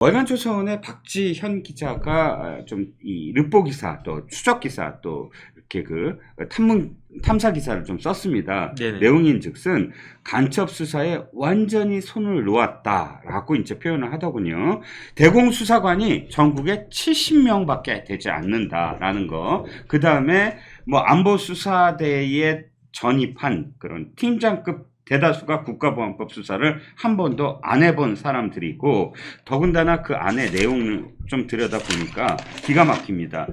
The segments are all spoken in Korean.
월간조선의 박지현 기자가 좀 이 르포 기사 또 추적 기사 또 이렇게 그 탐사 기사를 좀 썼습니다. 네네. 내용인즉슨 간첩 수사에 완전히 손을 놓았다라고 이제 표현을 하더군요. 대공수사관이 전국에 70명밖에 되지 않는다라는 거. 그 다음에 뭐 안보수사대에 전입한 그런 팀장급 대다수가 국가보안법 수사를 한 번도 안 해본 사람들이고, 더군다나 그 안에 내용을 좀 들여다보니까 기가 막힙니다.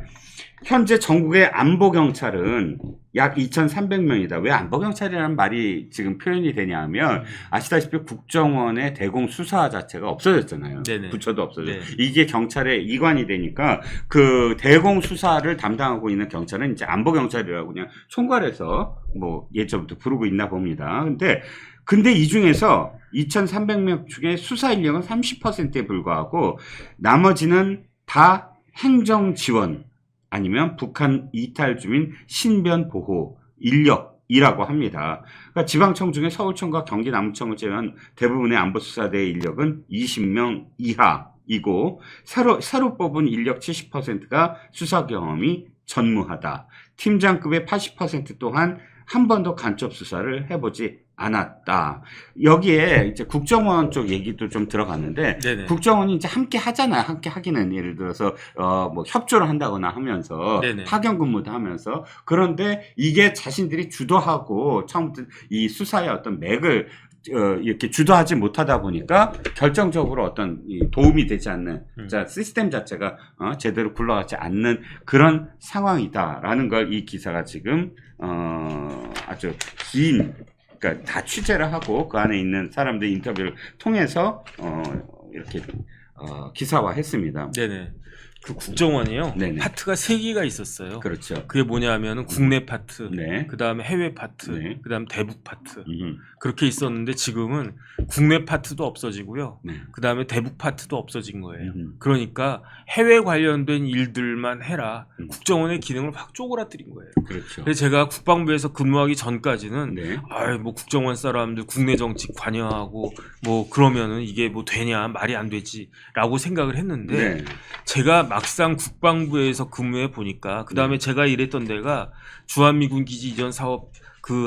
현재 전국의 안보경찰은 약 2,300명이다. 왜 안보경찰이라는 말이 지금 표현이 되냐 하면, 아시다시피 국정원의 대공수사 자체가 없어졌잖아요. 네네. 부처도 없어졌어요. 네. 이게 경찰의 이관이 되니까 그 대공수사를 담당하고 있는 경찰은 이제 안보경찰이라고 그냥 총괄해서 뭐 예전부터 부르고 있나 봅니다. 근데 이 중에서 2,300명 중에 수사 인력은 30%에 불과하고, 나머지는 다 행정 지원 아니면 북한 이탈 주민 신변 보호 인력이라고 합니다. 그러니까 지방청 중에 서울청과 경기 남부청을 제외한 대부분의 안보수사대 인력은 20명 이하이고, 새로 뽑은 인력 70%가 수사 경험이 전무하다. 팀장급의 80% 또한 한 번도 간첩 수사를 해보지 않았다. 여기에 이제 국정원 쪽 얘기도 좀 들어갔는데, 네네. 국정원이 이제 함께 하잖아요. 함께 하기는 예를 들어서 뭐 협조를 한다거나 하면서 네네. 파견 근무도 하면서. 그런데 이게 자신들이 주도하고 처음부터 이 수사의 어떤 맥을 이렇게 주도하지 못하다 보니까 결정적으로 어떤 도움이 되지 않는 시스템 자체가 제대로 굴러가지 않는 그런 상황이다라는 걸 이 기사가 지금 아주 긴, 그러니까 다 취재를 하고 그 안에 있는 사람들 인터뷰를 통해서 이렇게 기사화했습니다. 네네. 그 국정원이요. 네네. 파트가 3개가 있었어요. 그렇죠. 그게 뭐냐면은 국내 파트, 네. 그 다음에 해외 파트, 네. 그 다음 대북 파트. 그렇게 있었는데 지금은 국내 파트도 없어지고요. 네. 그 다음에 대북 파트도 없어진 거예요. 그러니까 해외 관련된 일들만 해라. 국정원의 기능을 확 쪼그라뜨린 거예요. 그렇죠. 그래서 제가 국방부에서 근무하기 전까지는 네. 뭐 국정원 사람들 국내 정치 관여하고 뭐 그러면은 이게 뭐 되냐, 말이 안 되지라고 생각을 했는데, 네. 제가 막상 국방부에서 근무해 보니까, 그 다음에 제가 일했던 데가 주한미군 기지 이전 사업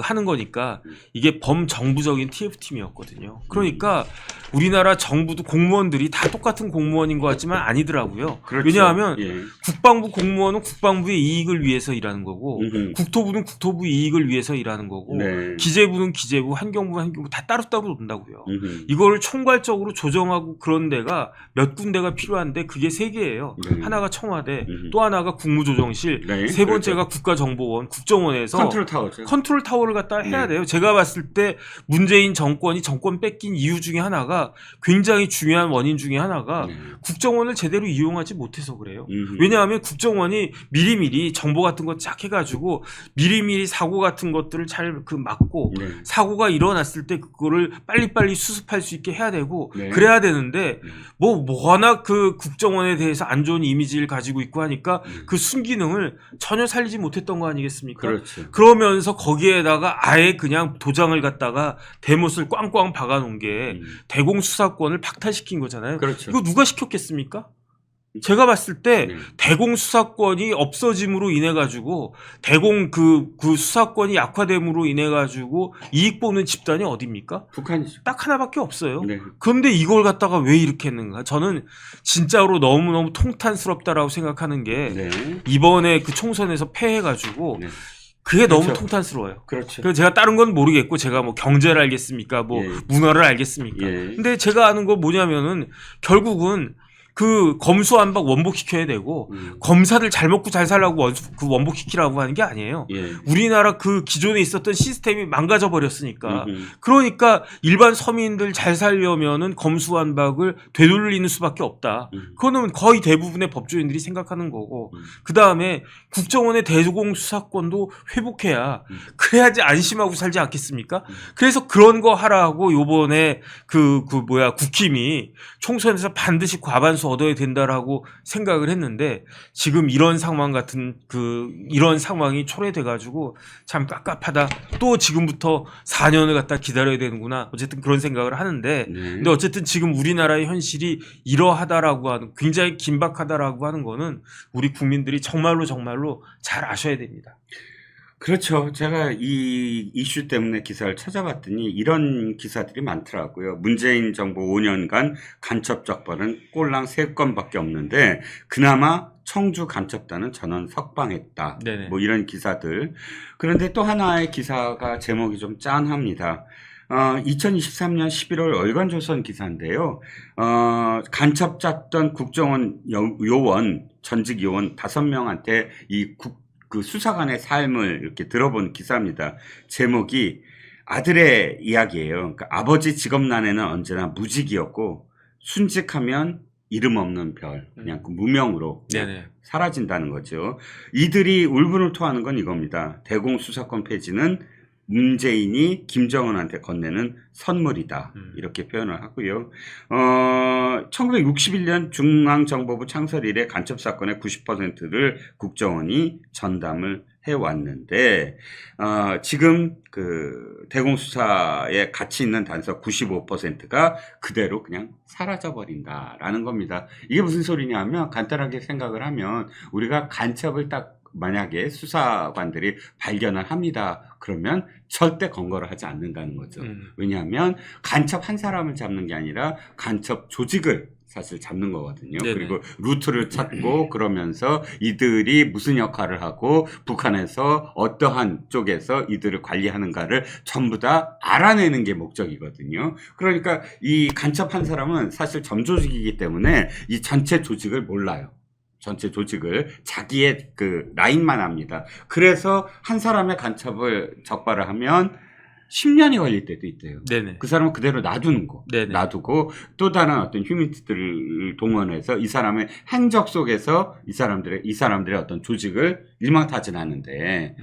하는 거니까 이게 범정부적인 TF팀이었거든요. 그러니까 우리나라 정부도 공무원들이 다 똑같은 공무원인 것 같지만 아니더라고요. 그렇죠. 왜냐하면 예. 국방부 공무원은 국방부의 이익을 위해서 일하는 거고, 국토부는 국토부 이익을 위해서 일하는 거고, 네. 기재부는 기재부, 환경부는 환경부 다 따로따로 논다고요. 이거를 총괄적으로 조정하고 그런 데가 몇 군데가 필요한데 그게 3개예요. 하나가 청와대, 또 하나가 국무조정실, 네. 세 번째가 국가정보원, 국정원에서 컨트롤 타워죠. 컨트롤 타워를 갖다 해야 돼요. 제가 봤을 때 문재인 정권이 정권 뺏긴 이유 중에 하나가, 굉장히 중요한 원인 중에 하나가 국정원을 제대로 이용하지 못해서 그래요. 왜냐하면 국정원이 미리미리 정보 같은 거 쫙 해가지고 미리미리 사고 같은 것들을 잘 막고, 사고가 일어났을 때 그거를 빨리빨리 수습할 수 있게 해야 되고, 그래야 되는데 뭐 워낙 그 국정원에 대해서 안 좋은 이미지를 가지고 있고 하니까 그 순기능을 전혀 살리지 못했던 거 아니겠습니까? 그렇죠. 그러면서 거기에다가 아예 그냥 도장을 갖다가 대못을 꽝꽝 박아놓은 게 대공수사권을 박탈시킨 거잖아요. 그렇죠. 이거 누가 시켰겠습니까? 제가 봤을 때 대공수사권이 없어짐으로 인해 가지고, 대공 그 수사권이 약화됨으로 인해 가지고 이익 보는 집단이 어디입니까? 북한이죠. 딱 하나밖에 없어요. 네. 그런데 이걸 갖다가 왜 이렇게 했는가? 저는 진짜로 너무너무 통탄스럽다라고 생각하는 게, 이번에 그 총선에서 패해가지고 그게 그렇죠. 너무 통탄스러워요. 그렇죠. 그래서 제가 다른 건 모르겠고, 제가 뭐 경제를 알겠습니까? 뭐 문화를 알겠습니까? 근데 제가 아는 거 뭐냐면은 결국은 그 검수완박 원복시켜야 되고, 검사들 잘 먹고 잘 살라고 그 원복시키라고 하는 게 아니에요. 우리나라 그 기존에 있었던 시스템이 망가져 버렸으니까. 그러니까 일반 서민들 잘 살려면은 검수완박을 되돌리는 수밖에 없다. 그거는 거의 대부분의 법조인들이 생각하는 거고, 그 다음에 국정원의 대공수사권도 회복해야, 그래야지 안심하고 살지 않겠습니까? 그래서 그런 거 하라고 요번에 국힘이 총선에서 반드시 과반수 과반수 얻어야 된다라고 생각을 했는데 지금 이런 상황 같은 이런 상황이 초래돼 가지고 참 깝깝하다. 또 지금부터 4년을 갖다 기다려야 되는구나. 어쨌든 그런 생각을 하는데 근데 어쨌든 지금 우리나라의 현실이 이러하다라고 하는 굉장히 긴박하다라고 하는 거는 우리 국민들이 정말로 잘 아셔야 됩니다. 그렇죠. 제가 이 이슈 때문에 기사를 찾아봤더니 이런 기사들이 많더라고요. 문재인 정부 5년간 간첩 적발은 꼴랑 3건밖에 없는데 그나마 청주 간첩단은 전원 석방했다. 네네. 뭐 이런 기사들. 그런데 또 하나의 기사가 제목이 좀 짠합니다. 2023년 11월 월간조선 기사인데요. 간첩 잡던 국정원 요원, 전직 요원 5명한테 그 수사관의 삶을 이렇게 들어본 기사입니다. 제목이 아들의 이야기예요. 그러니까 아버지 직업난에는 언제나 무직이었고 순직하면 이름 없는 별, 그냥 그 무명으로 네네. 사라진다는 거죠. 이들이 울분을 토하는 건 이겁니다. 대공수사권 폐지는 문재인이 김정은한테 건네는 선물이다. 이렇게 표현을 하고요. 1961년 중앙정보부 창설 이래 간첩 사건의 90%를 국정원이 전담을 해왔는데 지금 그 대공수사에 가치 있는 단서 95%가 그대로 그냥 사라져버린다라는 겁니다. 이게 무슨 소리냐면 간단하게 생각을 하면 우리가 간첩을 딱 만약에 수사관들이 발견을 합니다. 그러면 절대 검거를 하지 않는다는 거죠. 왜냐하면 간첩 한 사람을 잡는 게 아니라 간첩 조직을 사실 잡는 거거든요. 네네. 그리고 루트를 찾고 그러면서 이들이 무슨 역할을 하고 북한에서 어떠한 쪽에서 이들을 관리하는가를 전부 다 알아내는 게 목적이거든요. 그러니까 이 간첩 한 사람은 사실 점조직이기 때문에 이 전체 조직을 몰라요. 전체 조직을 자기의 그 라인만 합니다. 그래서 한 사람의 간첩을 적발을 하면 10년이 걸릴 때도 있대요. 네네. 그 사람은 그대로 놔두는 거. 네네. 놔두고 또 다른 어떤 휴민트들을 동원해서 이 사람의 행적 속에서 이 사람들의 어떤 조직을 일망타진하는데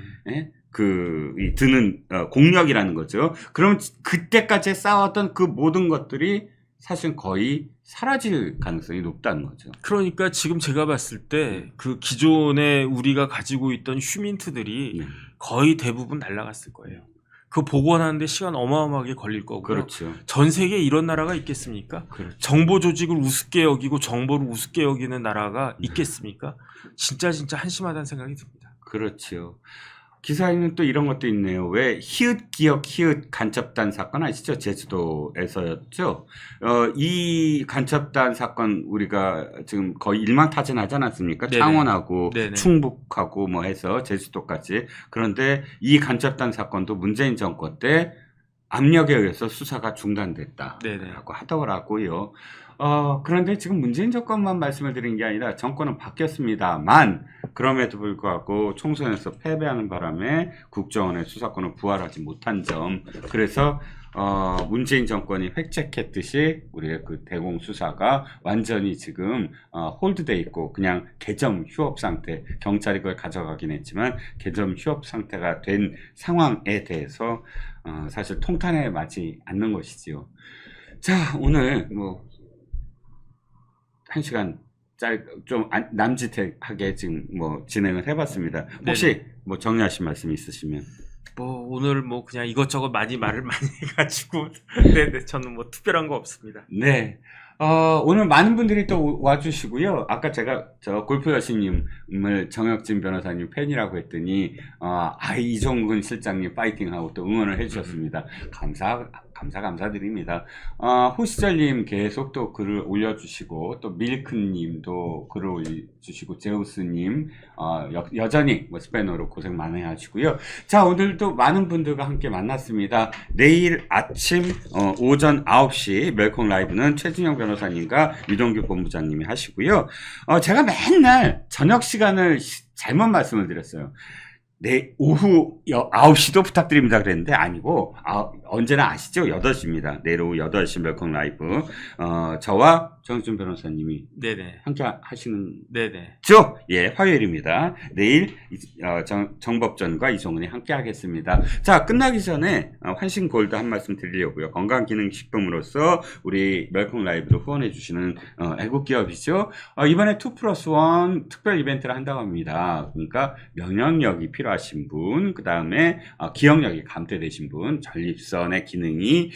드는 공력이라는 거죠. 그럼 그때까지 쌓았던 그 모든 것들이 사실 거의 사라질 가능성이 높다는 거죠. 그러니까 지금 제가 봤을 때 그 기존에 우리가 가지고 있던 휴민트들이 거의 대부분 날아갔을 거예요. 그 복원하는데 시간 어마어마하게 걸릴 거고요. 그렇죠. 전 세계에 이런 나라가 있겠습니까? 그렇죠. 정보 조직을 우습게 여기고 정보를 우습게 여기는 나라가 있겠습니까? 진짜 한심하다는 생각이 듭니다. 그렇죠. 기사에는 또 이런 것도 있네요. 왜 히읗 기억 히읗 간첩단 사건 아시죠? 제주도에서였죠. 이 간첩단 사건 우리가 지금 거의 일망타진하지 않았습니까? 네네. 창원하고 네네. 충북하고 뭐 해서 제주도까지. 그런데 이 간첩단 사건도 문재인 정권 때 압력에 의해서 수사가 중단됐다라고 네네. 하더라고요. 그런데 지금 문재인 정권만 말씀을 드린 게 아니라 정권은 바뀌었습니다만 그럼에도 불구하고 총선에서 패배하는 바람에 국정원의 수사권을 부활하지 못한 점, 그래서 문재인 정권이 획책했듯이 우리의 그 대공 수사가 완전히 지금 홀드돼 있고 그냥 개점 휴업 상태, 경찰이 그걸 가져가긴 했지만 개점 휴업 상태가 된 상황에 대해서 사실 통탄에 맞지 않는 것이지요. 자, 오늘 뭐 1시간 좀 남짓하게 지금 뭐 진행을 해봤습니다. 혹시 네네. 뭐 정리하실 말씀 있으시면? 뭐 오늘 뭐 그냥 이것저것 말을 많이 해가지고 네네 저는 뭐 특별한 거 없습니다. 네. 오늘 많은 분들이 또 와주시고요. 아까 제가 골프 여신님을 정혁진 변호사님 팬이라고 했더니 이종근 실장님 파이팅하고 또 응원을 해주셨습니다. 감사드립니다. 호시절님 계속 또 글을 올려주시고 또 밀크님도 글을 올려주시고 제우스님 여전히 뭐 스페너로 고생 많이 하시고요. 자, 오늘도 많은 분들과 함께 만났습니다. 내일 아침 오전 9시 멜콩 라이브는 최진영 변호사님과 유동규 본부장님이 하시고요. 제가 맨날 저녁 시간을 잘못 말씀을 드렸어요. 오후 9시도 부탁드립니다 그랬는데 아니고 언제나 아시죠? 8시입니다. 내일 오후 8시 멜컴 라이브. 저와 정준 변호사님이 네네. 함께 하시는 네네. 죠? 예, 화요일입니다. 내일 정법전과 이종훈이 함께 하겠습니다. 자, 끝나기 전에 환신 골드 한 말씀 드리려고요. 건강기능식품으로서 우리 멜컴 라이브를 후원해 주시는 애국기업이죠. 이번에 2+1 특별 이벤트를 한다고 합니다. 그러니까 면역력이 필요하신 분, 그 다음에 기억력이 감퇴되신 분, 전립선의 기능이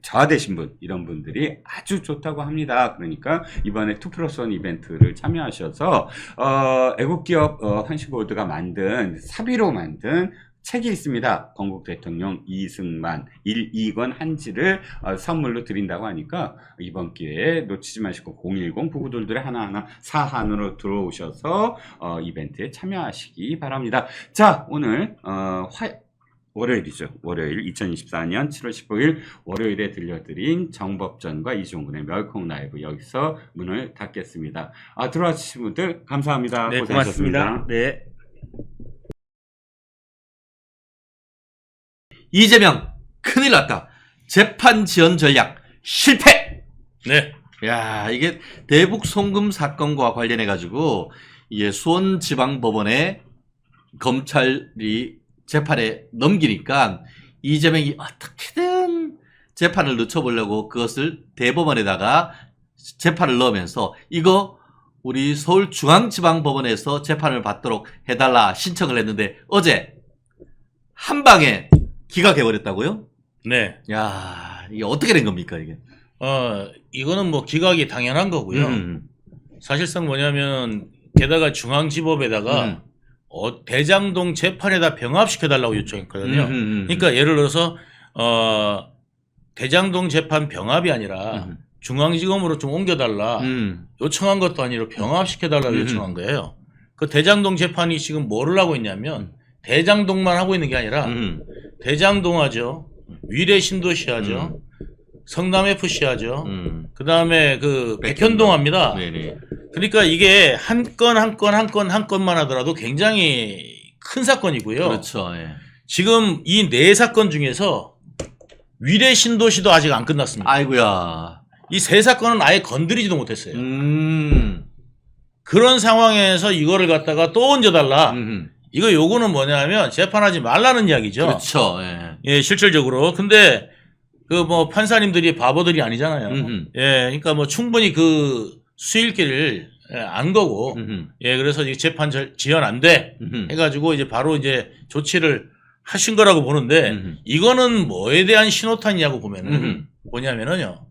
저하되신 분, 이런 분들이 아주 좋다고 합니다. 그러니까 이번에 2+1 이벤트를 참여하셔서 애국기업 환신골드가 만든 사비로 만든 책이 있습니다. 건국 대통령 이승만 1, 2권 한지를 선물로 드린다고 하니까 이번 기회에 놓치지 마시고 010 부부들들의 하나하나 사한으로 들어오셔서 이벤트에 참여하시기 바랍니다. 자, 오늘 월요일이죠. 월요일 2024년 7월 15일 월요일에 들려드린 정법전과 이종근의 멸콩 라이브 여기서 문을 닫겠습니다. 들어와 주신 분들 감사합니다. 네, 고생하셨습니다. 고맙습니다. 네. 이재명 큰일 났다. 재판 지연 전략 실패. 네. 야, 이게 대북 송금 사건과 관련해 가지고 이게 수원지방법원에 검찰이 재판에 넘기니까 이재명이 어떻게든 재판을 늦춰보려고 그것을 대법원에다가 재판을 넣으면서 이거 우리 서울중앙지방법원에서 재판을 받도록 해달라 신청을 했는데 어제 한 방에 기각해버렸다고요? 네. 야, 이게 어떻게 된 겁니까 이게? 이거는 뭐 기각이 당연한 거고요. 사실상 뭐냐면 게다가 중앙지법에다가 대장동 재판에다 병합시켜달라고 요청했거든요. 그러니까 예를 들어서 대장동 재판 병합이 아니라 중앙지검으로 좀 옮겨달라 요청한 것도 아니라 병합시켜달라고 요청한 거예요. 그 대장동 재판이 지금 뭐를 하고 있냐면 대장동만 하고 있는 게 아니라 대장동 하죠, 위례 신도시 하죠, 성남 FC 하죠, 그 다음에 그 백현동 합니다. 네네. 그러니까 이게 한 건만 하더라도 굉장히 큰 사건이고요. 그렇죠. 예. 지금 이 네 사건 중에서 위례 신도시도 아직 안 끝났습니다. 아이고야. 이 세 사건은 아예 건드리지도 못했어요. 그런 상황에서 이거를 갖다가 또 얹어달라. 요거는 뭐냐면 재판하지 말라는 이야기죠. 그렇죠. 예. 예, 실질적으로. 근데 그 뭐 판사님들이 바보들이 아니잖아요. 예, 그러니까 뭐 충분히 그 수일기를 안 거고, 예, 그래서 이 재판 지연 안 돼 해가지고 이제 바로 이제 조치를 하신 거라고 보는데 이거는 뭐에 대한 신호탄이냐고 보면은 뭐냐면은요.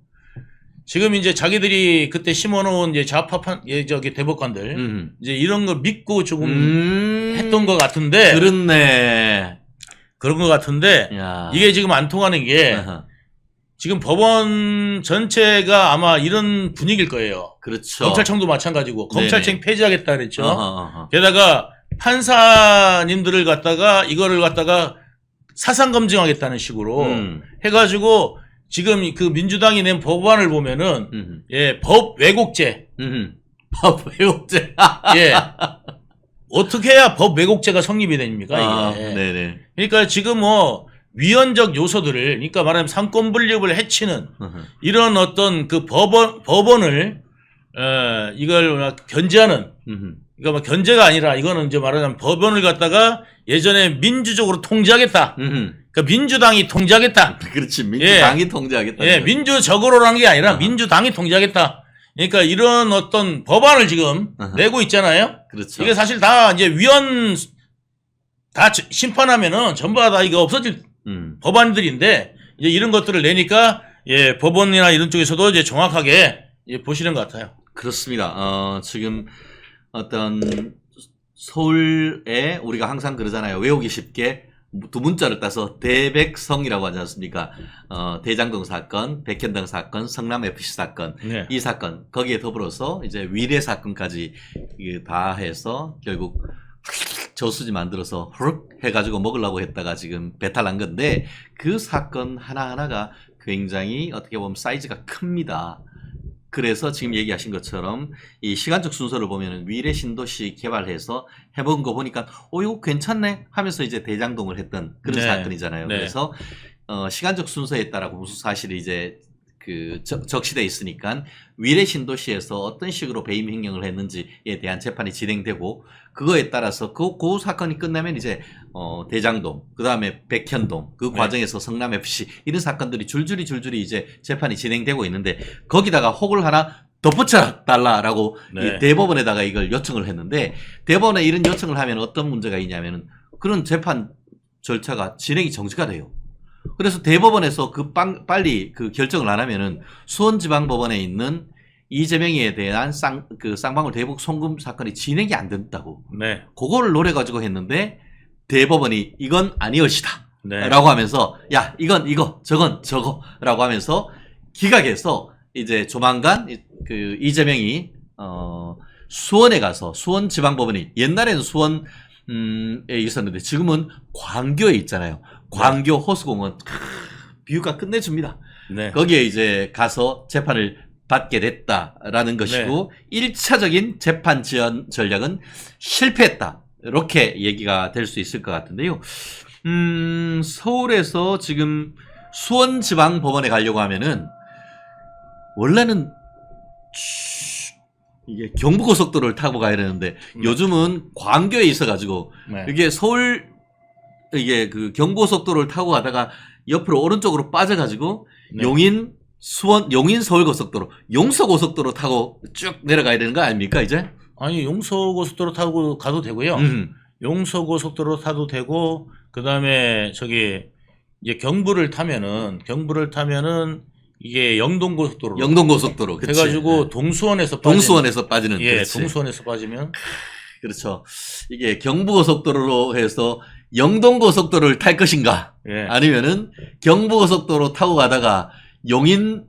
지금 이제 자기들이 그때 심어놓은 이제 좌파판 대법관들 이제 이런 거 믿고 조금 했던 것 같은데. 그렇네. 그런 것 같은데 야. 이게 지금 안 통하는 게 지금 법원 전체가 아마 이런 분위기일 거예요. 그렇죠. 검찰청도 마찬가지고 검찰청 폐지하겠다 그랬죠. 게다가 판사님들을 갖다가 이거를 갖다가 사상 검증하겠다는 식으로 해가지고 지금 그 민주당이 낸 법안을 보면은 예, 법 왜곡죄. 법 왜곡죄. 예. 어떻게 해야 법 왜곡죄가 성립이 됩니까? 이게. 네네. 그러니까 지금 뭐 위헌적 요소들을, 그러니까 말하자면 상권 분립을 해치는 이런 어떤 그 법원을 이걸 견제하는, 그러니까 뭐 견제가 아니라 이거는 이제 말하자면 법원을 갖다가 예전에 민주적으로 통제하겠다. 그러니까 민주당이 통제하겠다. 그렇지. 민주당이 통제하겠다. 예, 민주적으로라는 게 아니라 민주당이 통제하겠다. 그러니까 이런 어떤 법안을 지금 내고 있잖아요. 그렇죠. 이게 사실 다 이제 위헌 다 심판하면은 전부 다 이거 없어질 법안들인데 이제 이런 것들을 내니까 예, 법원이나 이런 쪽에서도 이제 정확하게 예, 보시는 것 같아요. 그렇습니다. 지금 어떤 서울에 우리가 항상 그러잖아요. 외우기 쉽게 두 문자를 따서 대백성이라고 하지 않습니까? 대장동 사건, 백현동 사건, 성남 FC 사건, 네. 이 사건 거기에 더불어서 이제 위례 사건까지 다 해서 결국 저수지 만들어서 후룩 해가지고 먹으려고 했다가 지금 배탈난 건데 그 사건 하나하나가 굉장히 어떻게 보면 사이즈가 큽니다. 그래서 지금 얘기하신 것처럼 이 시간적 순서를 보면은 위례 신도시 개발해서 해본 거 보니까 이거 괜찮네 하면서 이제 대장동을 했던 그런 네. 사건이잖아요. 네. 그래서 시간적 순서에 따라 공소 사실이 이제 그 적시돼 있으니까 위례 신도시에서 어떤 식으로 배임 행령을 했는지에 대한 재판이 진행되고 그거에 따라서 그 사건이 끝나면 이제 대장동, 그 다음에 백현동, 그 과정에서 성남 FC 이런 사건들이 줄줄이 이제 재판이 진행되고 있는데 거기다가 혹을 하나 덧붙여 달라라고 이 대법원에다가 이걸 요청을 했는데 대법원에 이런 요청을 하면 어떤 문제가 있냐면은 그런 재판 절차가 진행이 정지가 돼요. 그래서 대법원에서 빨리 그 결정을 안 하면은 수원지방법원에 있는 이재명에 대한 쌍방울 대북 송금 사건이 진행이 안 된다고. 네. 그거를 노려가지고 했는데 대법원이 이건 아니엇이다. 네. 라고 하면서 야, 이건 이거, 저건 저거 라고 하면서 기각해서 이제 조만간 그 이재명이 수원에 가서 수원지방법원이 옛날에는 수원에 있었는데 지금은 광교에 있잖아요. 광교 호수공원 뷰가 끝내줍니다. 네. 거기에 이제 가서 재판을 받게 됐다라는 것이고 1차적인 재판 지연 전략은 실패했다. 이렇게 얘기가 될 수 있을 것 같은데요. 서울에서 지금 수원지방법원에 가려고 하면은 원래는 이게 경부고속도로를 타고 가야 되는데 요즘은 광교에 있어가지고 이게 서울 이게 그 경부고속도로를 타고 가다가 옆으로 오른쪽으로 빠져가지고 용인 서울고속도로, 용서고속도로 타고 쭉 내려가야 되는 거 아닙니까 이제? 아니 용서고속도로 타고 가도 되고요. 용서고속도로 타도 되고 그 다음에 저기 이제 경부를 타면은 이게 영동고속도로 그치. 해가지고 동수원에서 빠지는 예, 그렇지. 동수원에서 빠지면 그렇죠. 이게 경부고속도로로 해서 영동고속도로를 탈 것인가? 예. 아니면은 경부고속도로 타고 가다가 용인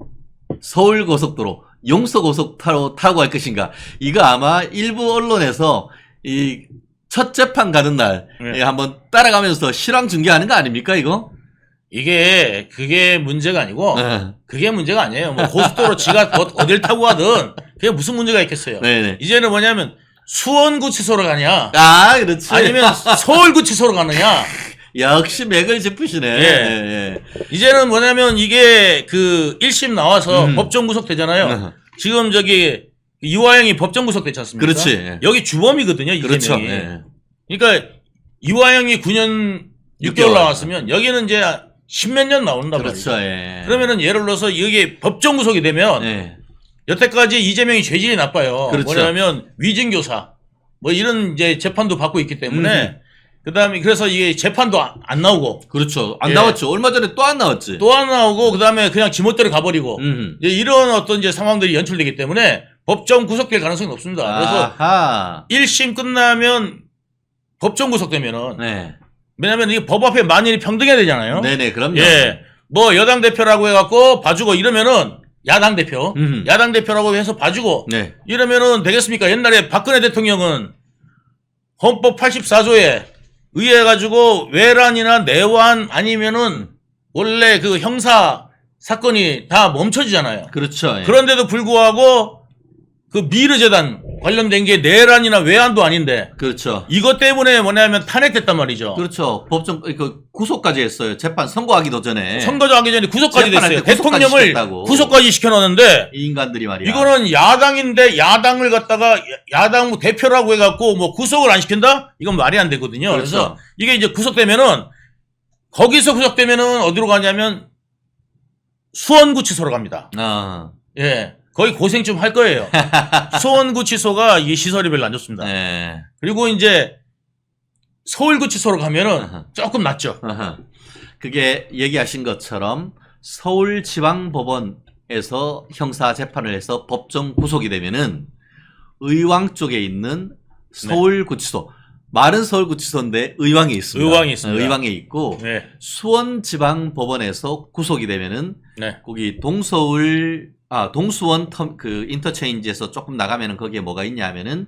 서울고속도로, 용서고속도로 타고 갈 것인가? 이거 아마 일부 언론에서 이 첫 재판 가는 날 한번 따라가면서 실황 중계하는 거 아닙니까 이거? 그게 문제가 아니고 그게 문제가 아니에요. 뭐 고속도로 지가 어딜 타고 가든 그게 무슨 문제가 있겠어요. 네네. 이제는 뭐냐면 수원구치소로 가냐? 아, 그렇지. 아니면 서울구치소로 가느냐? 역시 맥을 짚으시네. 예. 이제는 뭐냐면 이게 그 1심 나와서 법정 구속되잖아요. 지금 저기 이화영이 법정 구속됐지 않습니까? 그렇지. 여기 주범이거든요, 이재명이. 그렇죠. 예. 그러니까 이화영이 9년 6개월 나왔으면 여기는 이제 10몇 년 나온단 그렇죠. 말이죠. 예. 그러면은 예를 들어서 여기 법정 구속이 되면 예. 여태까지 이재명이 죄질이 나빠요. 그렇죠. 뭐냐면 위증교사 뭐 이런 이제 재판도 받고 있기 때문에 그다음에 그래서 이게 재판도 안 나오고 그렇죠. 안 나왔죠. 얼마 전에 또 안 나왔지. 또 안 나오고 그다음에 그냥 지멋대로 가버리고 이제 이런 어떤 이제 상황들이 연출되기 때문에 법정 구속될 가능성이 높습니다. 그래서 아하. 1심 끝나면 법정 구속되면은 네. 왜냐면 이게 법 앞에 만인이 평등해야 되잖아요. 네네, 그럼요. 예. 뭐 여당 대표라고 해갖고 봐주고 이러면은 야당 대표라고 해서 봐주고 네. 이러면은 되겠습니까? 옛날에 박근혜 대통령은 헌법 84조에 의해가지고 외란이나 내환 아니면은 원래 그 형사 사건이 다 멈춰지잖아요. 그렇죠. 예. 그런데도 불구하고 그 미르재단 관련된 게 내란이나 외환도 아닌데 그렇죠. 이것 때문에 뭐냐면 탄핵됐단 말이죠. 그렇죠. 법정 구속까지 했어요. 재판 선고하기도 전에. 선거도 하기 전에 구속까지 재판할 됐어요. 때 구속까지 대통령을 시켰다고. 구속까지 시켜놨는데 이 인간들이 말이야. 이거는 야당인데 야당을 갖다가 야당 대표라고 해갖고 뭐 구속을 안 시킨다? 이건 말이 안 되거든요. 그렇죠. 그래서 이게 이제 구속되면은 거기서 구속되면은 어디로 가냐면 수원구치소로 갑니다. 아. 예. 거의 고생 좀 할 거예요. 수원구치소가 이게 시설이 별로 안 좋습니다. 네. 그리고 이제 서울구치소로 가면은 조금 낫죠. 그게 얘기하신 것처럼 서울지방법원에서 형사 재판을 해서 법정 구속이 되면은 의왕 쪽에 있는 서울구치소, 말은 서울구치소인데 의왕에 있습니다. 의왕에 있습니다. 의왕에 있고 네. 수원지방법원에서 구속이 되면은 거기 동수원 그 인터체인지에서 조금 나가면은 거기에 뭐가 있냐면은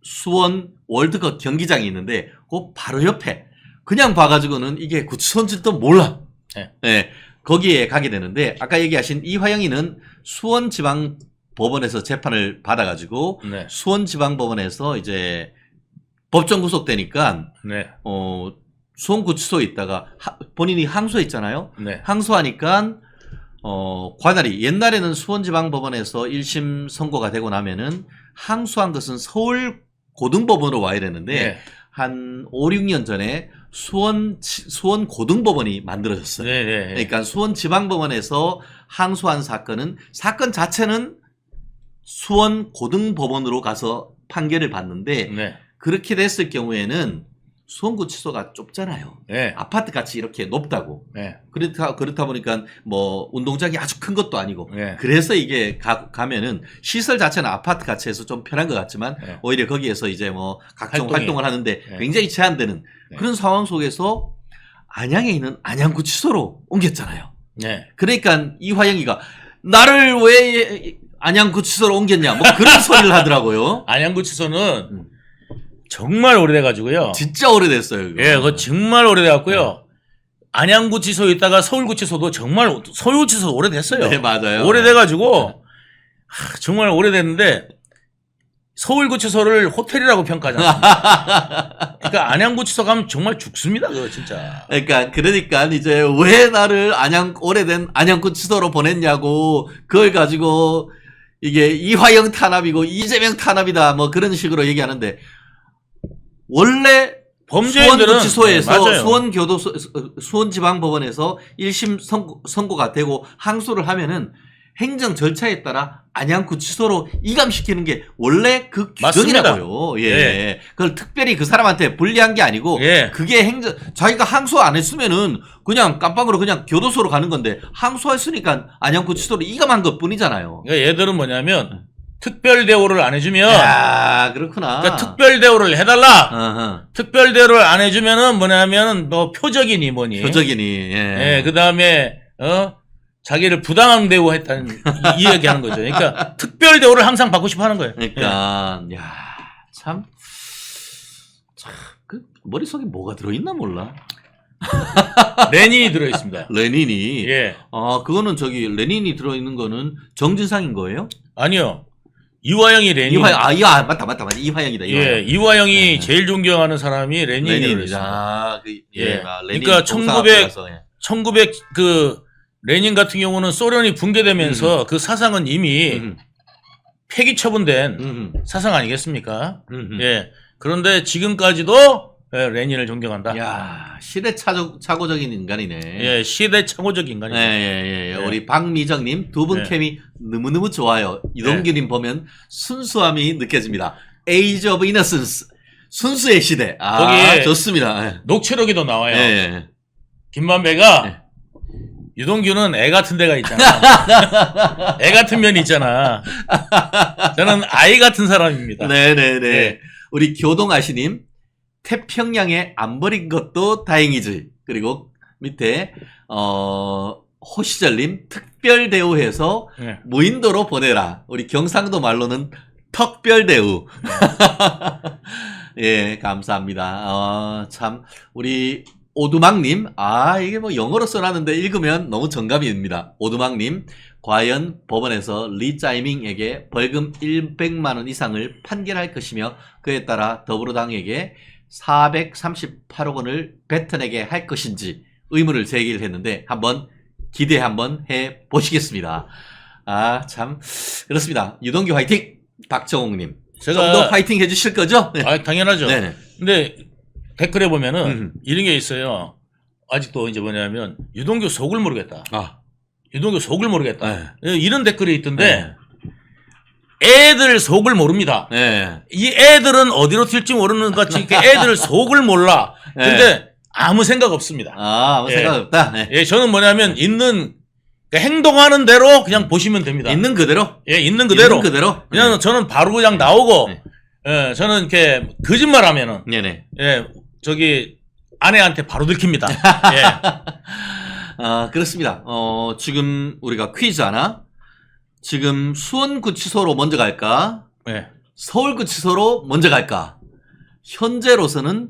수원 월드컵 경기장이 있는데 그 바로 옆에 그냥 봐가지고는 이게 구치소인지도 몰라. 네. 거기에 가게 되는데 아까 얘기하신 이화영이는 수원지방법원에서 재판을 받아가지고 수원지방법원에서 이제 법정 구속되니까 수원구치소에 있다가 본인이 항소했잖아요. 네. 항소하니까 관할이 옛날에는 수원지방법원에서 1심 선고가 되고 나면은 항소한 것은 서울 고등법원으로 와야 되는데 네. 한 5, 6년 전에 수원 고등법원이 만들어졌어요. 네, 네. 그러니까 수원지방법원에서 항소한 사건 자체는 수원 고등법원으로 가서 판결을 받는데 네. 그렇게 됐을 경우에는 수원구치소가 좁잖아요. 네. 아파트 같이 이렇게 높다고. 네. 그렇다 보니까 뭐 운동장이 아주 큰 것도 아니고. 네. 그래서 이게 가면은 시설 자체는 아파트 같이 해서 좀 편한 것 같지만 네. 오히려 거기에서 이제 뭐 각종 활동이. 활동을 하는데 네. 굉장히 제한되는 네. 그런 상황 속에서 안양에 있는 안양구치소로 옮겼잖아요. 네. 그러니까 이화영이가 나를 왜 안양구치소로 옮겼냐 뭐 그런 소리를 하더라고요. 안양구치소는 정말 오래돼가지고요. 진짜 오래됐어요. 그거. 예, 그거 정말 오래돼갖고요. 안양구치소에 있다가 서울구치소도 정말 서울구치소 오래됐어요. 네, 맞아요. 오래돼가지고 정말 오래됐는데 서울구치소를 호텔이라고 평가하잖아요. 그러니까 안양구치소 가면 정말 죽습니다. 그거 진짜. 그러니까 이제 왜 나를 오래된 안양구치소로 보냈냐고 그걸 가지고 이게 이화영 탄압이고 이재명 탄압이다 뭐 그런 식으로 얘기하는데 원래 범죄인들은 수원구치소에서 네, 맞아요. 수원지방법원에서 1심 선고가 되고 항소를 하면은 행정 절차에 따라 안양구치소로 이감시키는 게 원래 그 규정이라고요. 예. 예. 그걸 특별히 그 사람한테 불리한 게 아니고 예. 그게 자기가 항소 안 했으면은 그냥 깜빡으로 그냥 교도소로 가는 건데 항소했으니까 안양구치소로 이감한 것 뿐이잖아요. 그러니까 얘들은 뭐냐면 특별 대우를 안 해주면 야, 그렇구나. 그러니까 특별 대우를 해달라. 어허. 특별 대우를 안 해주면은 뭐냐면은 뭐 표적이니 뭐니. 표적이니. 예, 그 다음에 자기를 부당한 대우했다는 이 얘기하는 거죠. 그러니까 특별 대우를 항상 받고 싶어 하는 거예요. 그러니까 야, 참 그 머릿속에 뭐가 들어있나 몰라. 레닌이 들어 있습니다. 레닌이. 예. 그거는 레닌이 들어있는 거는 정진상인 거예요? 아니요. 이화영이 레닌. 맞다. 이화영이다. 예, 이화영이 제일 존경하는 사람이 레닌이 들어있습니다. 레닌 그러니까 1900 그 레닌 같은 경우는 소련이 붕괴되면서 그 사상은 이미 폐기 처분된 사상 아니겠습니까? 예. 그런데 지금까지도 레닌을 존경한다. 야, 시대착오적인 인간이네. 예, 시대착오적 인간이죠. 예. 우리 박미정님 두 분 케미 너무너무 좋아요. 이동규님 보면 순수함이 느껴집니다. Age of Innocence. 순수의 시대. 거기에 좋습니다. 녹취록에도 나와요. 예. 김만배가 유동규는 애 같은 데가 있잖아. 애 같은 면이 있잖아. 저는 아이 같은 사람입니다. 네네네. 네. 우리 교동아시님, 태평양에 안 버린 것도 다행이지. 그리고 밑에, 호시절님, 특별 대우해서 네. 무인도로 보내라. 우리 경상도 말로는 특별 대우. 예, 감사합니다. 참, 우리 오두막님, 이게 뭐 영어로 써놨는데 읽으면 너무 정감입니다. 오두막님, 과연 법원에서 리 짜이밍에게 벌금 100만원 이상을 판결할 것이며 그에 따라 더불어당에게 438억 원을 뱉어내게 할 것인지 의문을 제기를 했는데 기대 한번 해보시겠습니다. 참, 그렇습니다. 유동규 화이팅! 박정옥님, 좀 더 화이팅 해주실 거죠? 네. 당연하죠. 네네. 근데 댓글에 보면은 이런 게 있어요. 아직도 이제 뭐냐면 유동규 속을 모르겠다. 유동규 속을 모르겠다. 이런 댓글이 있던데 애들 속을 모릅니다. 이 애들은 어디로 튈지 모르는 것 같이 애들 속을 몰라. 근데 아무 생각 없습니다. 아무 생각 없다. 예, 저는 뭐냐면 행동하는 대로 그냥 보시면 됩니다. 있는 그대로. 예, 있는 그대로. 있는 그대로. 그냥 저는 바로 그냥 나오고 예, 저는 이렇게 거짓말하면은 네네. 예, 아내한테 바로 들킵니다. 예. 그렇습니다. 지금 우리가 퀴즈 하나. 지금 수원구치소로 먼저 갈까? 예. 서울구치소로 먼저 갈까? 현재로서는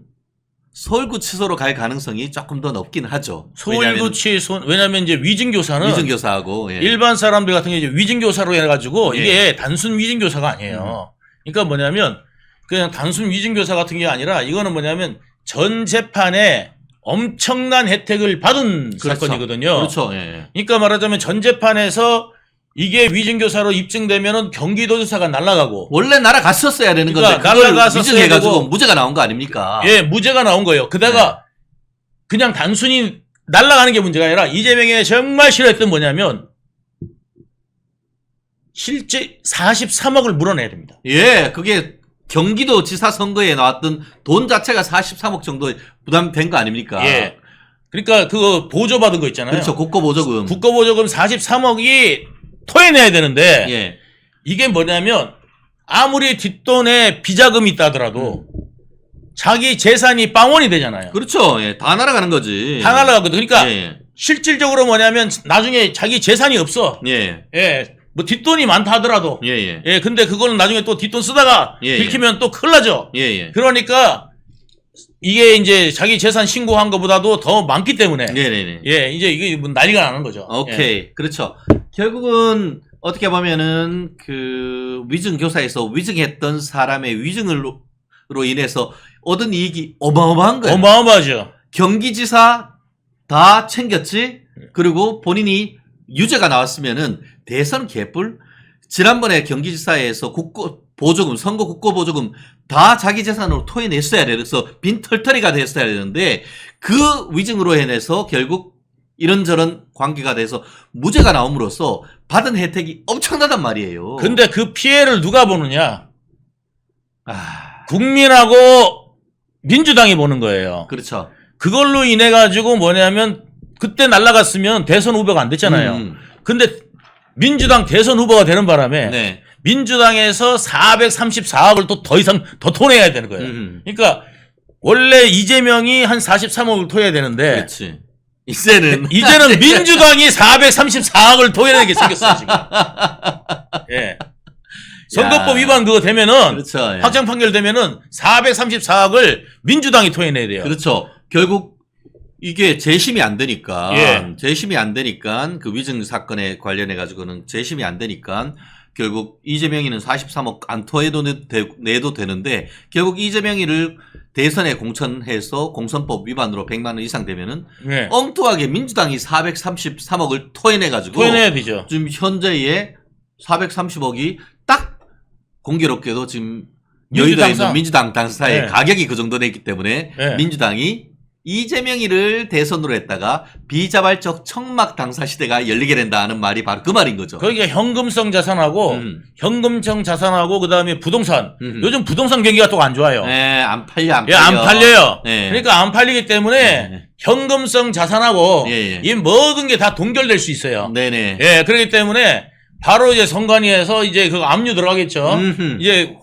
서울구치소로 갈 가능성이 조금 더 높긴 하죠. 서울구치소, 왜냐면 이제 위증교사는 위증교사하고 일반 사람들 같은 게 이제 위증교사로 해가지고 이게 단순 위증교사가 아니에요. 그러니까 뭐냐면 그냥 단순 위증교사 같은 게 아니라 이거는 뭐냐면 전 재판에 엄청난 혜택을 받은 그렇죠. 사건이거든요. 그렇죠. 예. 그러니까 말하자면 전 재판에서 이게 위증교사로 입증되면은 경기도지사가 날아가고 원래 날아갔었어야 되는 건데 그러니까 그걸 날아갔었어야 위증해가지고 되고 무죄가 나온 거 아닙니까? 예, 무죄가 나온 거예요. 그다가 그냥 단순히 날아가는 게 문제가 아니라 이재명이 정말 싫어했던 뭐냐면 실제 43억을 물어내야 됩니다. 예, 그게 경기도지사 선거에 나왔던 돈 자체가 43억 정도 부담된 거 아닙니까? 예. 그러니까 그거 보조받은 거 있잖아요. 그렇죠. 국고보조금. 국고보조금 43억이 토해내야 되는데 예. 이게 뭐냐면 아무리 뒷돈에 비자금이 있다 하더라도 자기 재산이 빵원이 되잖아요. 그렇죠. 예. 다 날아가는 거지. 다 날아가거든. 그러니까 예. 실질적으로 뭐냐면 나중에 자기 재산이 없어. 예. 예. 뭐 뒷돈이 많다 하더라도. 예. 예. 예. 근데 그거는 나중에 또 뒷돈 쓰다가 예, 들키면 또 큰일 나죠. 예. 예. 그러니까 이게 이제 자기 재산 신고한 것보다도 더 많기 때문에 네네네. 예, 이제 이게 뭐 난리가 나는 거죠. 오케이. 예. 그렇죠. 결국은 어떻게 보면은 그 위증 교사에서 위증했던 사람의 위증으로 인해서 얻은 이익이 어마어마한 거예요. 어마어마하죠. 경기지사 다 챙겼지. 그리고 본인이 유죄가 나왔으면은 대선 개뿔. 지난번에 경기지사에서 보조금, 선거 국고 보조금 다 자기 재산으로 토해냈어야 돼. 그래서 빈털터리가 됐어야 되는데 그 위증으로 인해서 결국 이런저런 관계가 돼서 무죄가 나옴으로써 받은 혜택이 엄청나단 말이에요. 근데 그 피해를 누가 보느냐? 아, 국민하고 민주당이 보는 거예요. 그렇죠. 그걸로 인해 가지고 뭐냐면 그때 날라갔으면 대선 후보가 안 됐잖아요. 근데 민주당 대선 후보가 되는 바람에 네. 민주당에서 434억을 또 더 이상 더 토내야 되는 거예요. 그러니까 원래 이재명이 한 43억을 토해야 되는데 그렇지. 이제는 민주당이 434억을 토해내는 게 생겼어요, 지금. 예. 선거법 위반 그거 되면은 그렇죠. 예. 확정 판결 되면은 434억을 민주당이 토해내야 돼요. 그렇죠. 결국 이게 재심이 안 되니까 예. 재심이 안 되니까 그 위증 사건에 관련해 가지고는 재심이 안 되니까 결국 이재명이는 43억 안 토해도 내도 되는데 결국 이재명이를 대선에 공천해서 공선법 위반으로 100만 원 이상 되면은 예. 엉뚱하게 민주당이 433억을 토해내 가지고 토해내야 되죠. 지금 현재의 430억이 딱 공교롭게도 지금 여의도에 있는 민주당 당사의 네. 가격이 그 정도 됐기 때문에 네. 민주당이 이재명이를 대선으로 했다가 비자발적 청막 당사 시대가 열리게 된다는 말이 바로 그 말인 거죠. 거기가 현금성 자산하고 그다음에 부동산. 요즘 부동산 경기가 또 안 좋아요. 네, 안 팔려. 예, 안 팔려요. 네. 그러니까 안 팔리기 때문에 네. 현금성 자산하고 예, 예. 이 모든 게 다 동결될 수 있어요. 네네. 예, 그렇기 때문에 바로 이제 선관위에서 이제 그 압류 들어가겠죠. 이제